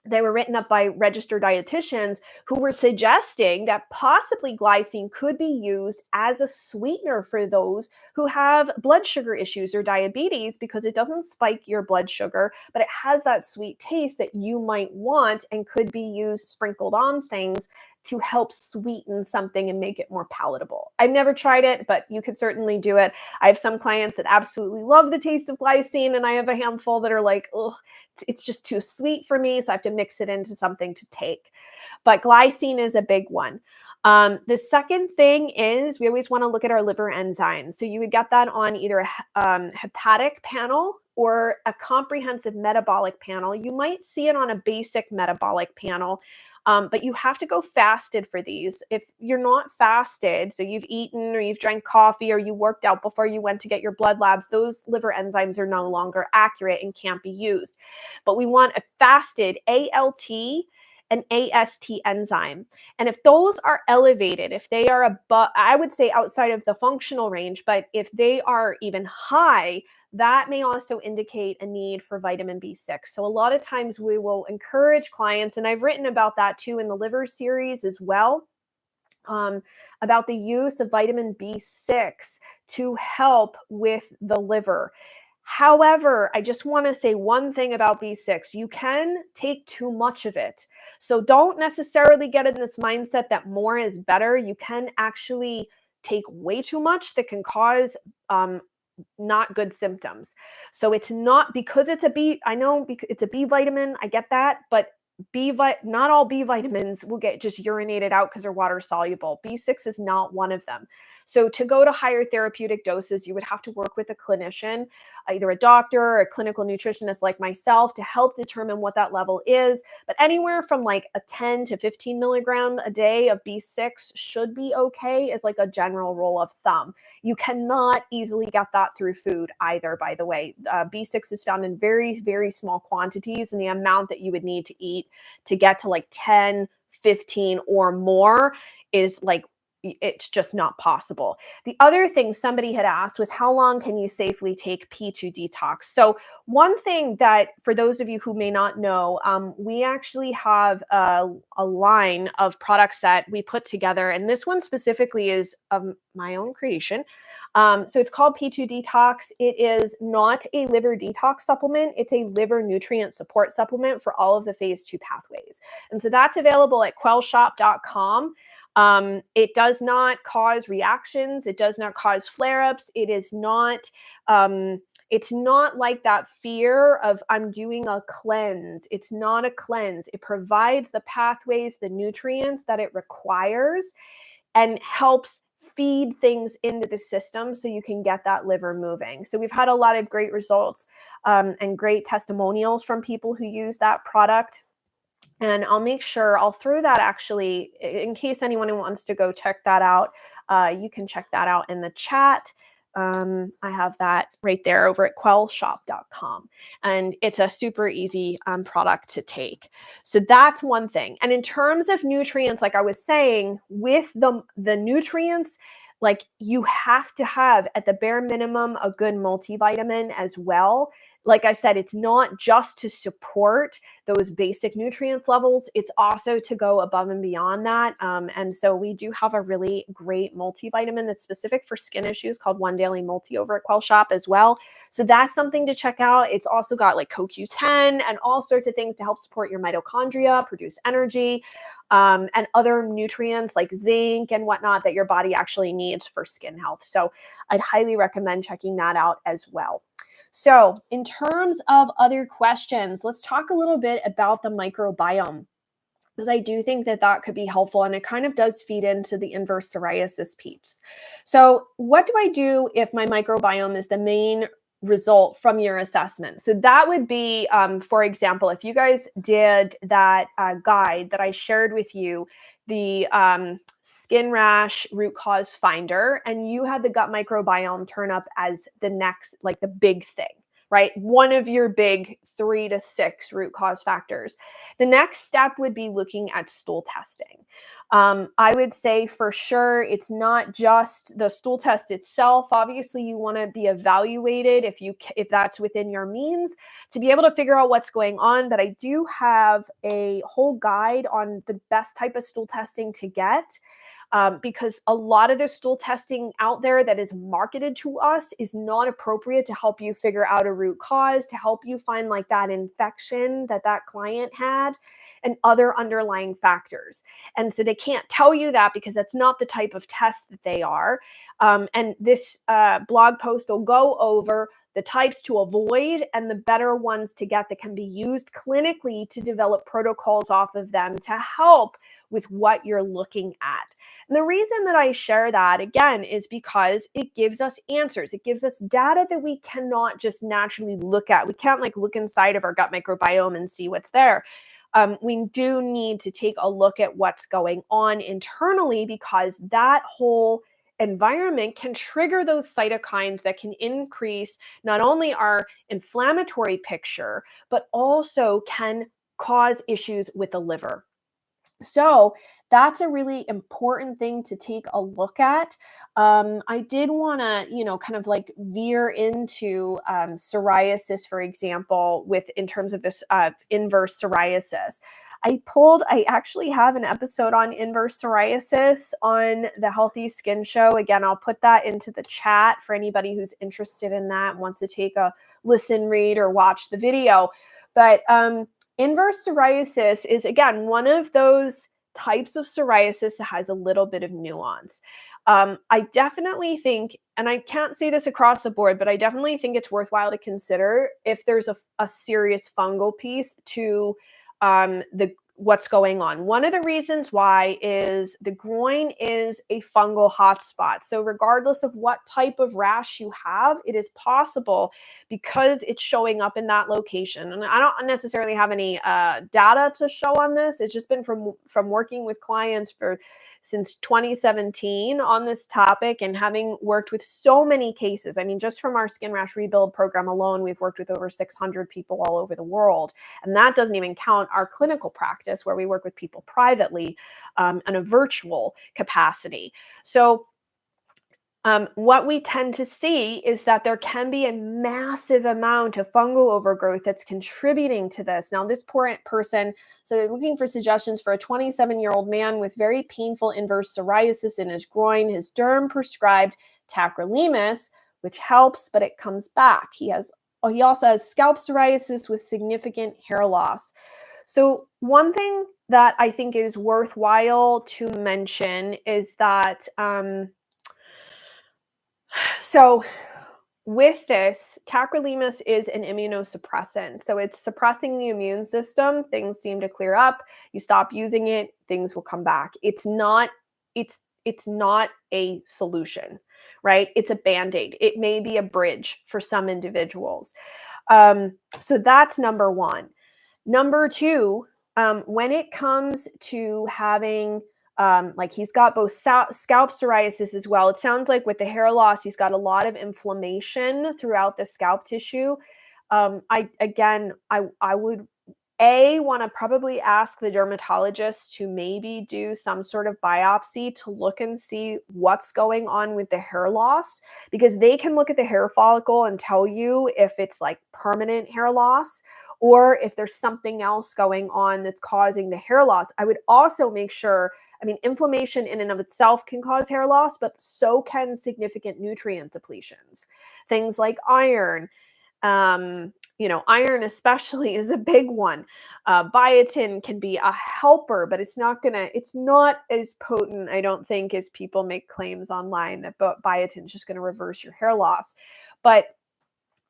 Speaker 1: they were written up by registered dietitians who were suggesting that possibly glycine could be used as a sweetener for those who have blood sugar issues or diabetes because it doesn't spike your blood sugar, but it has that sweet taste that you might want and could be used sprinkled on things to help sweeten something and make it more palatable. I've never tried it, but you could certainly do it. I have some clients that absolutely love the taste of glycine, and I have a handful that are like, oh, it's just too sweet for me, so I have to mix it into something to take. But glycine is a big one. The second thing is we always want to look at our liver enzymes. So you would get that on either a hepatic panel or a comprehensive metabolic panel. You might see it on a basic metabolic panel. But you have to go fasted for these. If you're not fasted, so you've eaten or you've drank coffee or you worked out before you went to get your blood labs, those liver enzymes are no longer accurate and can't be used. But we want a fasted ALT an AST enzyme. And if those are elevated, if they are above, I would say outside of the functional range, but if they are even high, that may also indicate a need for vitamin B6. So a lot of times we will encourage clients, and I've written about that too in the liver series as well, about the use of vitamin B6 to help with the liver. However, I just want to say one thing about B6. You can take too much of it. So don't necessarily get in this mindset that more is better. You can actually take way too much that can cause not good symptoms. So it's not because it's a B, I know it's a B vitamin, I get that, but not all B vitamins will get just urinated out because they're water soluble. B6 is not one of them. So to go to higher therapeutic doses, you would have to work with a clinician, either a doctor or a clinical nutritionist like myself, to help determine what that level is. But anywhere from like a 10 to 15 milligram a day of B6 should be okay, is like a general rule of thumb. You cannot easily get that through food either, by the way. B6 is found in very, very small quantities, and the amount that you would need to eat to get to like 10, 15 or more is like, it's just not possible. The other thing somebody had asked was, how long can you safely take P2 detox? So one thing that, for those of you who may not know, we actually have a line of products that we put together, and this one specifically is of my own creation. So it's called P2 Detox. It is not a liver detox supplement. It's a liver nutrient support supplement for all of the phase 2 pathways. And so that's available at quellshop.com. It does not cause reactions. It does not cause flare-ups. It is not, it's not like that fear of I'm doing a cleanse. It's not a cleanse. It provides the pathways, the nutrients that it requires, and helps feed things into the system so you can get that liver moving. So we've had a lot of great results and great testimonials from people who use that product. And I'll make sure I'll throw that, actually, in case anyone wants to go check that out. You can check that out in the chat. I have that right there over at quellshop.com. And it's a super easy product to take. So that's one thing. And in terms of nutrients, like I was saying, with the nutrients, like you have to have at the bare minimum a good multivitamin as well. Like I said, it's not just to support those basic nutrients levels. It's also to go above and beyond that. And so we do have a really great multivitamin that's specific for skin issues called One Daily Multi over at Quell Shop as well. So that's something to check out. It's also got like CoQ10 and all sorts of things to help support your mitochondria, produce energy, and other nutrients like zinc and whatnot that your body actually needs for skin health. So I'd highly recommend checking that out as well. So in terms of other questions, let's talk a little bit about the microbiome, because I do think that that could be helpful, and it kind of does feed into the inverse psoriasis piece. So what do I do if my microbiome is the main result from your assessment? So that would be, for example, if you guys did that guide that I shared with you, the skin rash root cause finder, and you had the gut microbiome turn up as the next, like the big thing, right? One of your big 3 to 6 root cause factors. The next step would be looking at stool testing. I would say for sure it's not just the stool test itself. Obviously, you want to be evaluated if that's within your means to be able to figure out what's going on. But I do have a whole guide on the best type of stool testing to get. Because a lot of the stool testing out there that is marketed to us is not appropriate to help you figure out a root cause, to help you find like that infection that that client had and other underlying factors. And so they can't tell you that because that's not the type of test that they are. And this blog post will go over the types to avoid and the better ones to get that can be used clinically to develop protocols off of them to help with what you're looking at. And the reason that I share that, again, is because it gives us answers. It gives us data that we cannot just naturally look at. We can't like look inside of our gut microbiome and see what's there. We do need to take a look at what's going on internally, because that whole environment can trigger those cytokines that can increase not only our inflammatory picture, but also can cause issues with the liver. So that's a really important thing to take a look at. I did want to, kind of like veer into psoriasis, for example, with in terms of this inverse psoriasis. I actually have an episode on inverse psoriasis on the Healthy Skin Show. Again, I'll put that into the chat for anybody who's interested in that and wants to take a listen, read, or watch the video. But inverse psoriasis is, again, one of those types of psoriasis that has a little bit of nuance. I definitely think, and I can't say this across the board, but I definitely think it's worthwhile to consider if there's a serious fungal piece to what's going on. One of the reasons why is the groin is a fungal hotspot. So regardless of what type of rash you have, it is possible because it's showing up in that location. And I don't necessarily have any data to show on this. It's just been from working with clients since 2017 on this topic and having worked with so many cases. I mean, just from our Skin Rash Rebuild program alone, we've worked with over 600 people all over the world. And that doesn't even count our clinical practice where we work with people privately in a virtual capacity. So what we tend to see is that there can be a massive amount of fungal overgrowth that's contributing to this. Now, this poor person, so they're looking for suggestions for a 27-year-old man with very painful inverse psoriasis in his groin. His derm prescribed tacrolimus, which helps, but it comes back. He also has scalp psoriasis with significant hair loss. So one thing that I think is worthwhile to mention is that so with this, tacrolimus is an immunosuppressant. So it's suppressing the immune system. Things seem to clear up. You stop using it, things will come back. It's not a solution, right? It's a Band-Aid. It may be a bridge for some individuals. So that's number one. Number two, when it comes to having like he's got both scalp psoriasis as well. It sounds like with the hair loss, he's got a lot of inflammation throughout the scalp tissue. I would want to probably ask the dermatologist to maybe do some sort of biopsy to look and see what's going on with the hair loss, because they can look at the hair follicle and tell you if it's like permanent hair loss or if there's something else going on that's causing the hair loss. I would also make sure, I mean, inflammation in and of itself can cause hair loss, but so can significant nutrient depletions. Things like iron, iron especially is a big one. Biotin can be a helper, but it's not as potent, I don't think, as people make claims online that biotin is just going to reverse your hair loss. But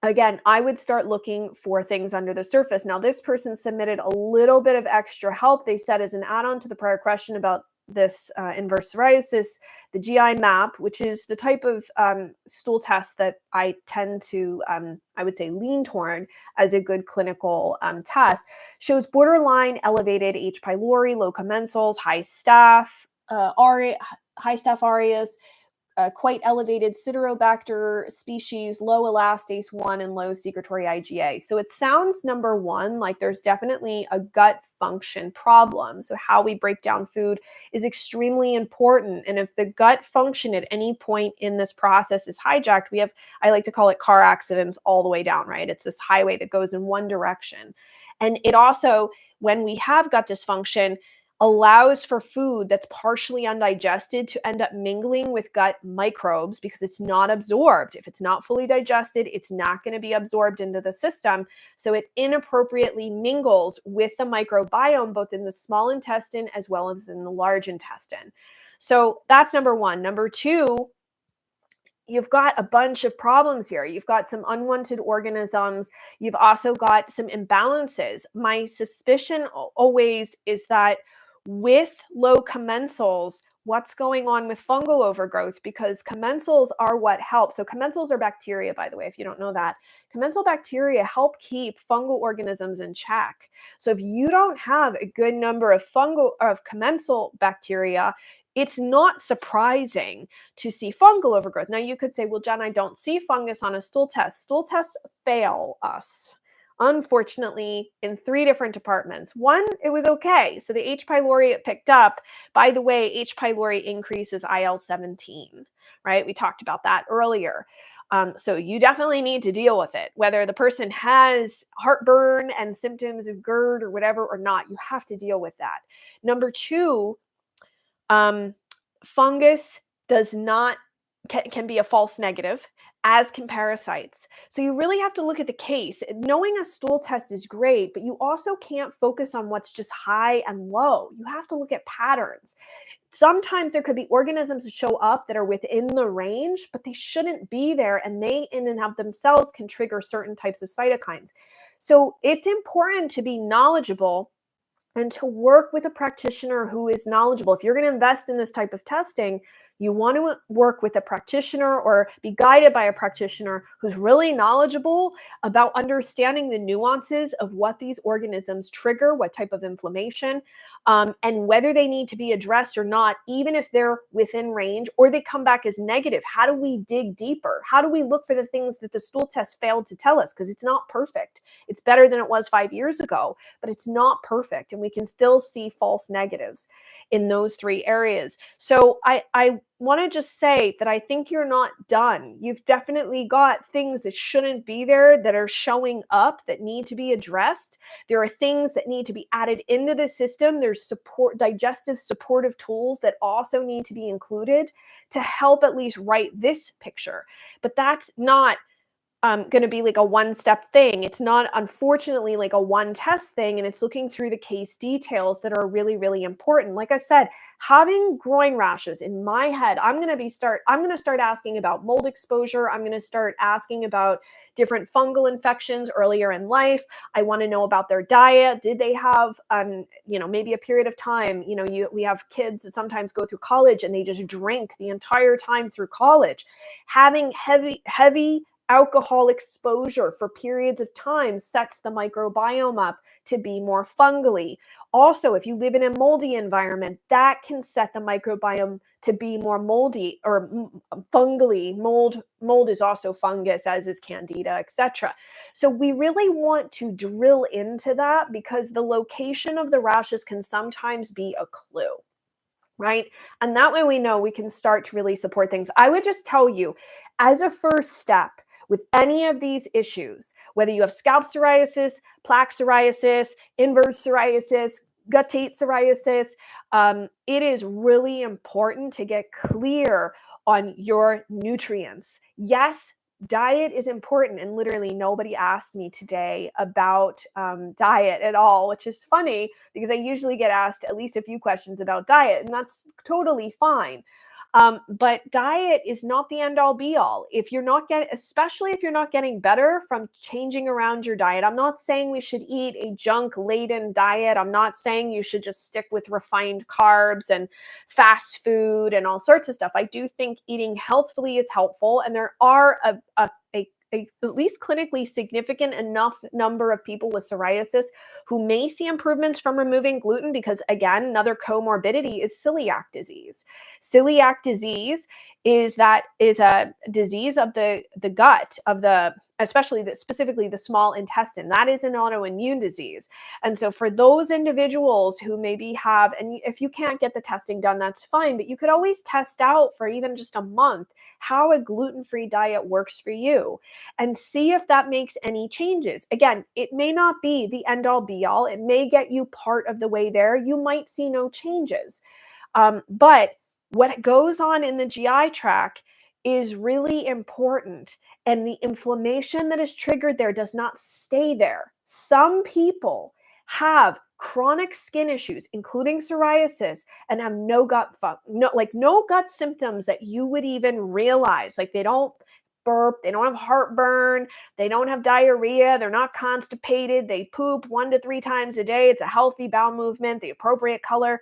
Speaker 1: again, I would start looking for things under the surface. Now, this person submitted a little bit of extra help. They said, as an add-on to the prior question about this inverse psoriasis, the GI map, which is the type of stool test that I tend to, I would say, lean toward as a good clinical test, shows borderline elevated H. pylori, low commensals, high staph aureus, quite elevated Citrobacter species, low elastase 1, and low secretory IgA. So it sounds, number one, like there's definitely a gut function problem. So how we break down food is extremely important. And if the gut function at any point in this process is hijacked, I like to call it car accidents all the way down, right? It's this highway that goes in one direction. And it also, when we have gut dysfunction, allows for food that's partially undigested to end up mingling with gut microbes because it's not absorbed. If it's not fully digested, it's not going to be absorbed into the system. So it inappropriately mingles with the microbiome, both in the small intestine as well as in the large intestine. So that's number one. Number two, you've got a bunch of problems here. You've got some unwanted organisms. You've also got some imbalances. My suspicion always is that with low commensals, what's going on with fungal overgrowth, because commensals are what help. So commensals are bacteria, by the way, if you don't know that. Commensal bacteria help keep fungal organisms in check. So if you don't have a good number of commensal bacteria, it's not surprising to see fungal overgrowth. Now you could say, well, Jen, I don't see fungus on a stool test. Stool tests fail us. unfortunately, in 3 different departments. One, it was okay. So the H. pylori it picked up. By the way, H. pylori increases IL-17, right? We talked about that earlier. So you definitely need to deal with it, whether the person has heartburn and symptoms of GERD or whatever or not. You have to deal with that. Number 2, fungus does not can be a false negative, as can parasites. So you really have to look at the case. Knowing a stool test is great, but you also can't focus on what's just high and low. You have to look at patterns. Sometimes there could be organisms that show up that are within the range, but they shouldn't be there, and they in and of themselves can trigger certain types of cytokines. So it's important to be knowledgeable and to work with a practitioner who is knowledgeable. If you're going to invest in this type of testing, you want to work with a practitioner or be guided by a practitioner who's really knowledgeable about understanding the nuances of what these organisms trigger, what type of inflammation, and whether they need to be addressed or not, even if they're within range or they come back as negative. How do we dig deeper? How do we look for the things that the stool test failed to tell us? Because it's not perfect. It's better than it was 5 years ago, but it's not perfect. And we can still see false negatives in those 3 areas. So I want to just say that I think you're not done. You've definitely got things that shouldn't be there that are showing up that need to be addressed. There are things that need to be added into the system. There's digestive supportive tools that also need to be included to help at least write this picture. But that's not going to be like a one-step thing. It's not, unfortunately, like a one-test thing, and it's looking through the case details that are really, really important. Like I said, having groin rashes in my head, I'm going to start asking about mold exposure. I'm going to start asking about different fungal infections earlier in life. I want to know about their diet. Did they have, maybe a period of time, we have kids that sometimes go through college and they just drink the entire time through college. Having heavy alcohol exposure for periods of time sets the microbiome up to be more fungally. Also, if you live in a moldy environment, that can set the microbiome to be more moldy or fungally. Mold is also fungus, as is candida, etc. So we really want to drill into that because the location of the rashes can sometimes be a clue. Right? And that way we know we can start to really support things. I would just tell you, as a first step with any of these issues, whether you have scalp psoriasis, plaque psoriasis, inverse psoriasis, guttate psoriasis, it is really important to get clear on your nutrients. Yes, diet is important, and literally nobody asked me today about diet at all, which is funny because I usually get asked at least a few questions about diet, and that's totally fine. But diet is not the end all be all. Especially if you're not getting better from changing around your diet. I'm not saying we should eat a junk laden diet. I'm not saying you should just stick with refined carbs and fast food and all sorts of stuff. I do think eating healthfully is helpful, and there are a at least clinically significant enough number of people with psoriasis who may see improvements from removing gluten because, again, another comorbidity is celiac disease. Celiac disease is a disease of the gut, specifically the small intestine. That is an autoimmune disease. And so for those individuals who maybe have, and if you can't get the testing done, that's fine, but you could always test out for even just a month how a gluten-free diet works for you and see if that makes any changes. Again, it may not be the end-all be-all. It may get you part of the way there. You might see no changes. But what goes on in the GI tract is really important. And the inflammation that is triggered there does not stay there. Some people have chronic skin issues, including psoriasis, and have no gut symptoms that you would even realize. Like they don't burp, they don't have heartburn, they don't have diarrhea, they're not constipated, they poop 1 to 3 times a day. It's a healthy bowel movement, the appropriate color.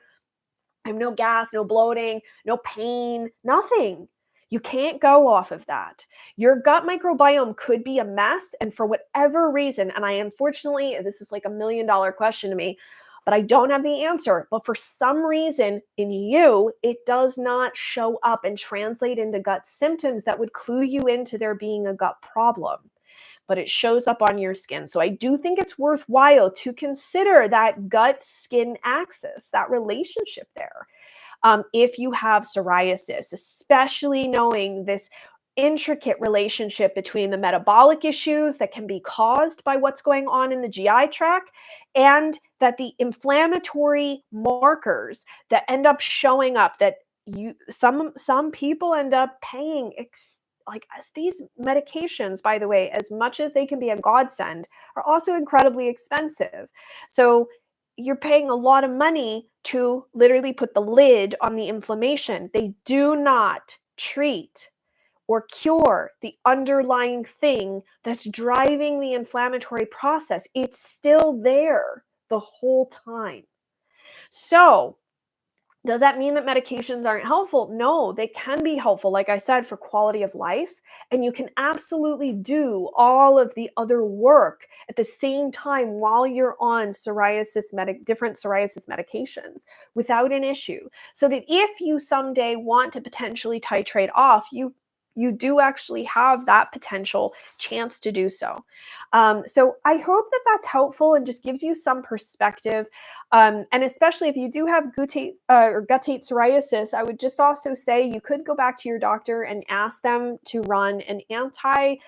Speaker 1: I have no gas, no bloating, no pain, nothing. You can't go off of that. Your gut microbiome could be a mess, and for whatever reason, and unfortunately, this is like $1 million question to me, but I don't have the answer. But for some reason in you, it does not show up and translate into gut symptoms that would clue you into there being a gut problem. but it shows up on your skin. So I do think it's worthwhile to consider that gut-skin axis, that relationship there. If you have psoriasis, especially knowing this intricate relationship between the metabolic issues that can be caused by what's going on in the GI tract, and that the inflammatory markers that end up showing up, that some people end up paying like, as these medications, by the way, as much as they can be a godsend, are also incredibly expensive. So you're paying a lot of money to literally put the lid on the inflammation. They do not treat or cure the underlying thing that's driving the inflammatory process. It's still there the whole time. So, does that mean that medications aren't helpful? No, they can be helpful, like I said, for quality of life. And you can absolutely do all of the other work at the same time while you're on different psoriasis medications without an issue. So that if you someday want to potentially titrate off, you do actually have that potential chance to do so. So I hope that that's helpful and just gives you some perspective. And especially if you do have guttate psoriasis, I would just also say you could go back to your doctor and ask them to run an anti-strep.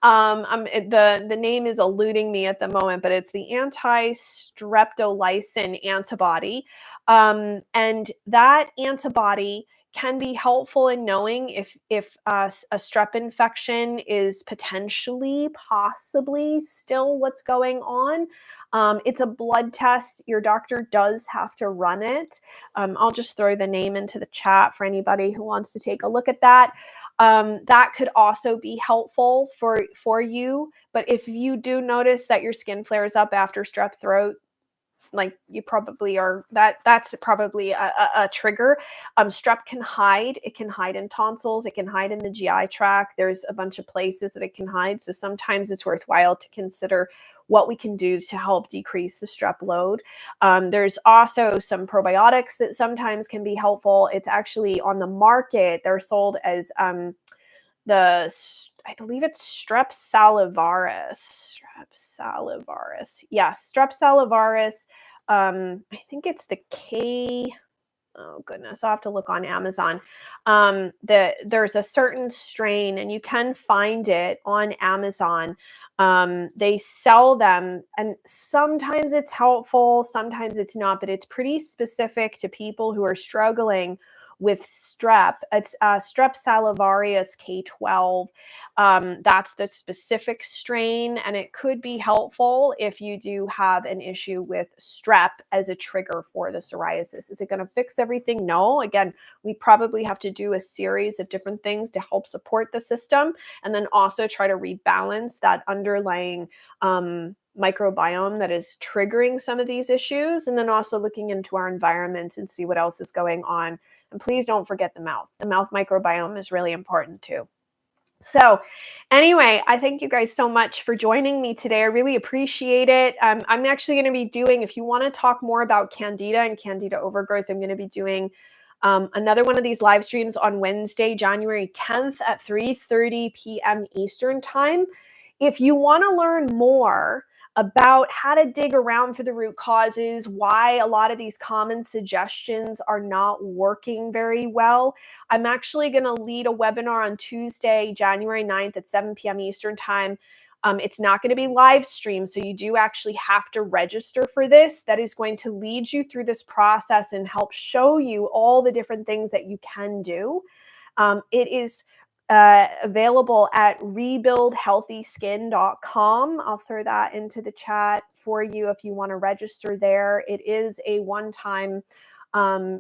Speaker 1: The name is eluding me at the moment, but it's the anti-streptolysin antibody. And that antibody can be helpful in knowing if a strep infection is possibly still what's going on. It's a blood test. Your doctor does have to run it. I'll just throw the name into the chat for anybody who wants to take a look at that. That could also be helpful for you. But if you do notice that your skin flares up after strep throat, like you probably are, that's probably a trigger. Strep can hide. It can hide in tonsils. It can hide in the GI tract. There's a bunch of places that it can hide. So sometimes it's worthwhile to consider what we can do to help decrease the strep load. There's also some probiotics that sometimes can be helpful. It's actually on the market. They're sold as I believe it's Strep salivarius. Yes, Strep salivarius. I think it's the K. Oh goodness, I'll have to look on Amazon. There's a certain strain, and you can find it on Amazon. They sell them, and sometimes it's helpful, sometimes it's not, but it's pretty specific to people who are struggling with strep. It's Strep salivarius K12. That's the specific strain, and it could be helpful if you do have an issue with strep as a trigger for the psoriasis. Is it going to fix everything? No. Again, we probably have to do a series of different things to help support the system, and then also try to rebalance that underlying microbiome that is triggering some of these issues, and then also looking into our environment and see what else is going on. And please don't forget the mouth. The mouth microbiome is really important too. So anyway, I thank you guys so much for joining me today. I really appreciate it. I'm actually going to be doing, if you want to talk more about Candida and Candida overgrowth, I'm going to be doing another one of these live streams on Wednesday, January 10th at 3:30 p.m. Eastern time. If you want to learn more about how to dig around for the root causes, why a lot of these common suggestions are not working very well, I'm actually going to lead a webinar on Tuesday, January 9th at 7 p.m. Eastern time. It's not going to be live streamed, so you do actually have to register for this. That is going to lead you through this process and help show you all the different things that you can do. It is available at rebuildhealthyskin.com. I'll throw that into the chat for you if you want to register there. It is a one-time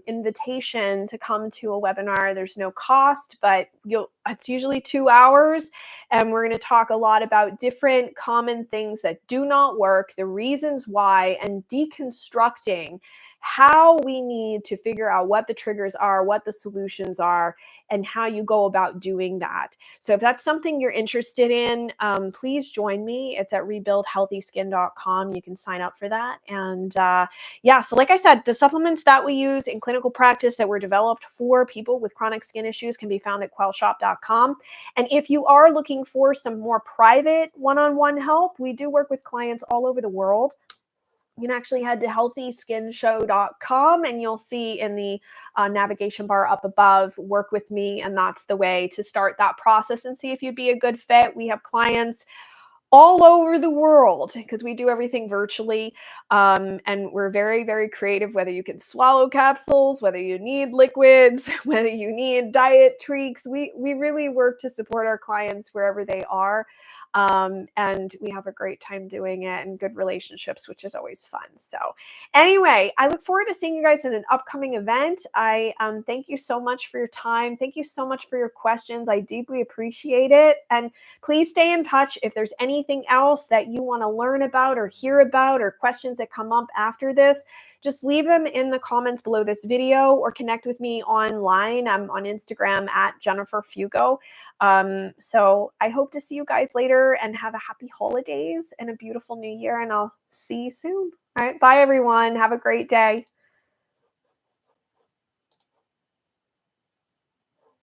Speaker 1: invitation to come to a webinar. There's no cost, but it's usually 2 hours, and we're going to talk a lot about different common things that do not work, the reasons why, and deconstructing how we need to figure out what the triggers are, what the solutions are, and how you go about doing that. So if that's something you're interested in, please join me. It's at rebuildhealthyskin.com. You can sign up for that. And yeah, so like I said, the supplements that we use in clinical practice that were developed for people with chronic skin issues can be found at quellshop.com. And if you are looking for some more private one-on-one help, we do work with clients all over the world. You can actually head to healthyskinshow.com and you'll see in the navigation bar up above, work with me. And that's the way to start that process and see if you'd be a good fit. We have clients all over the world because we do everything virtually. And we're very, very creative, whether you can swallow capsules, whether you need liquids, whether you need diet tweaks. We really work to support our clients wherever they are. And we have a great time doing it and good relationships, which is always fun. So anyway, I look forward to seeing you guys in an upcoming event. I thank you so much for your time. Thank you so much for your questions. I deeply appreciate it. And please stay in touch if there's anything else that you want to learn about or hear about or questions that come up after this. Just leave them in the comments below this video or connect with me online. I'm on Instagram at Jennifer Fugo. So I hope to see you guys later and have a happy holidays and a beautiful new year. And I'll see you soon. All right. Bye, everyone. Have a great day.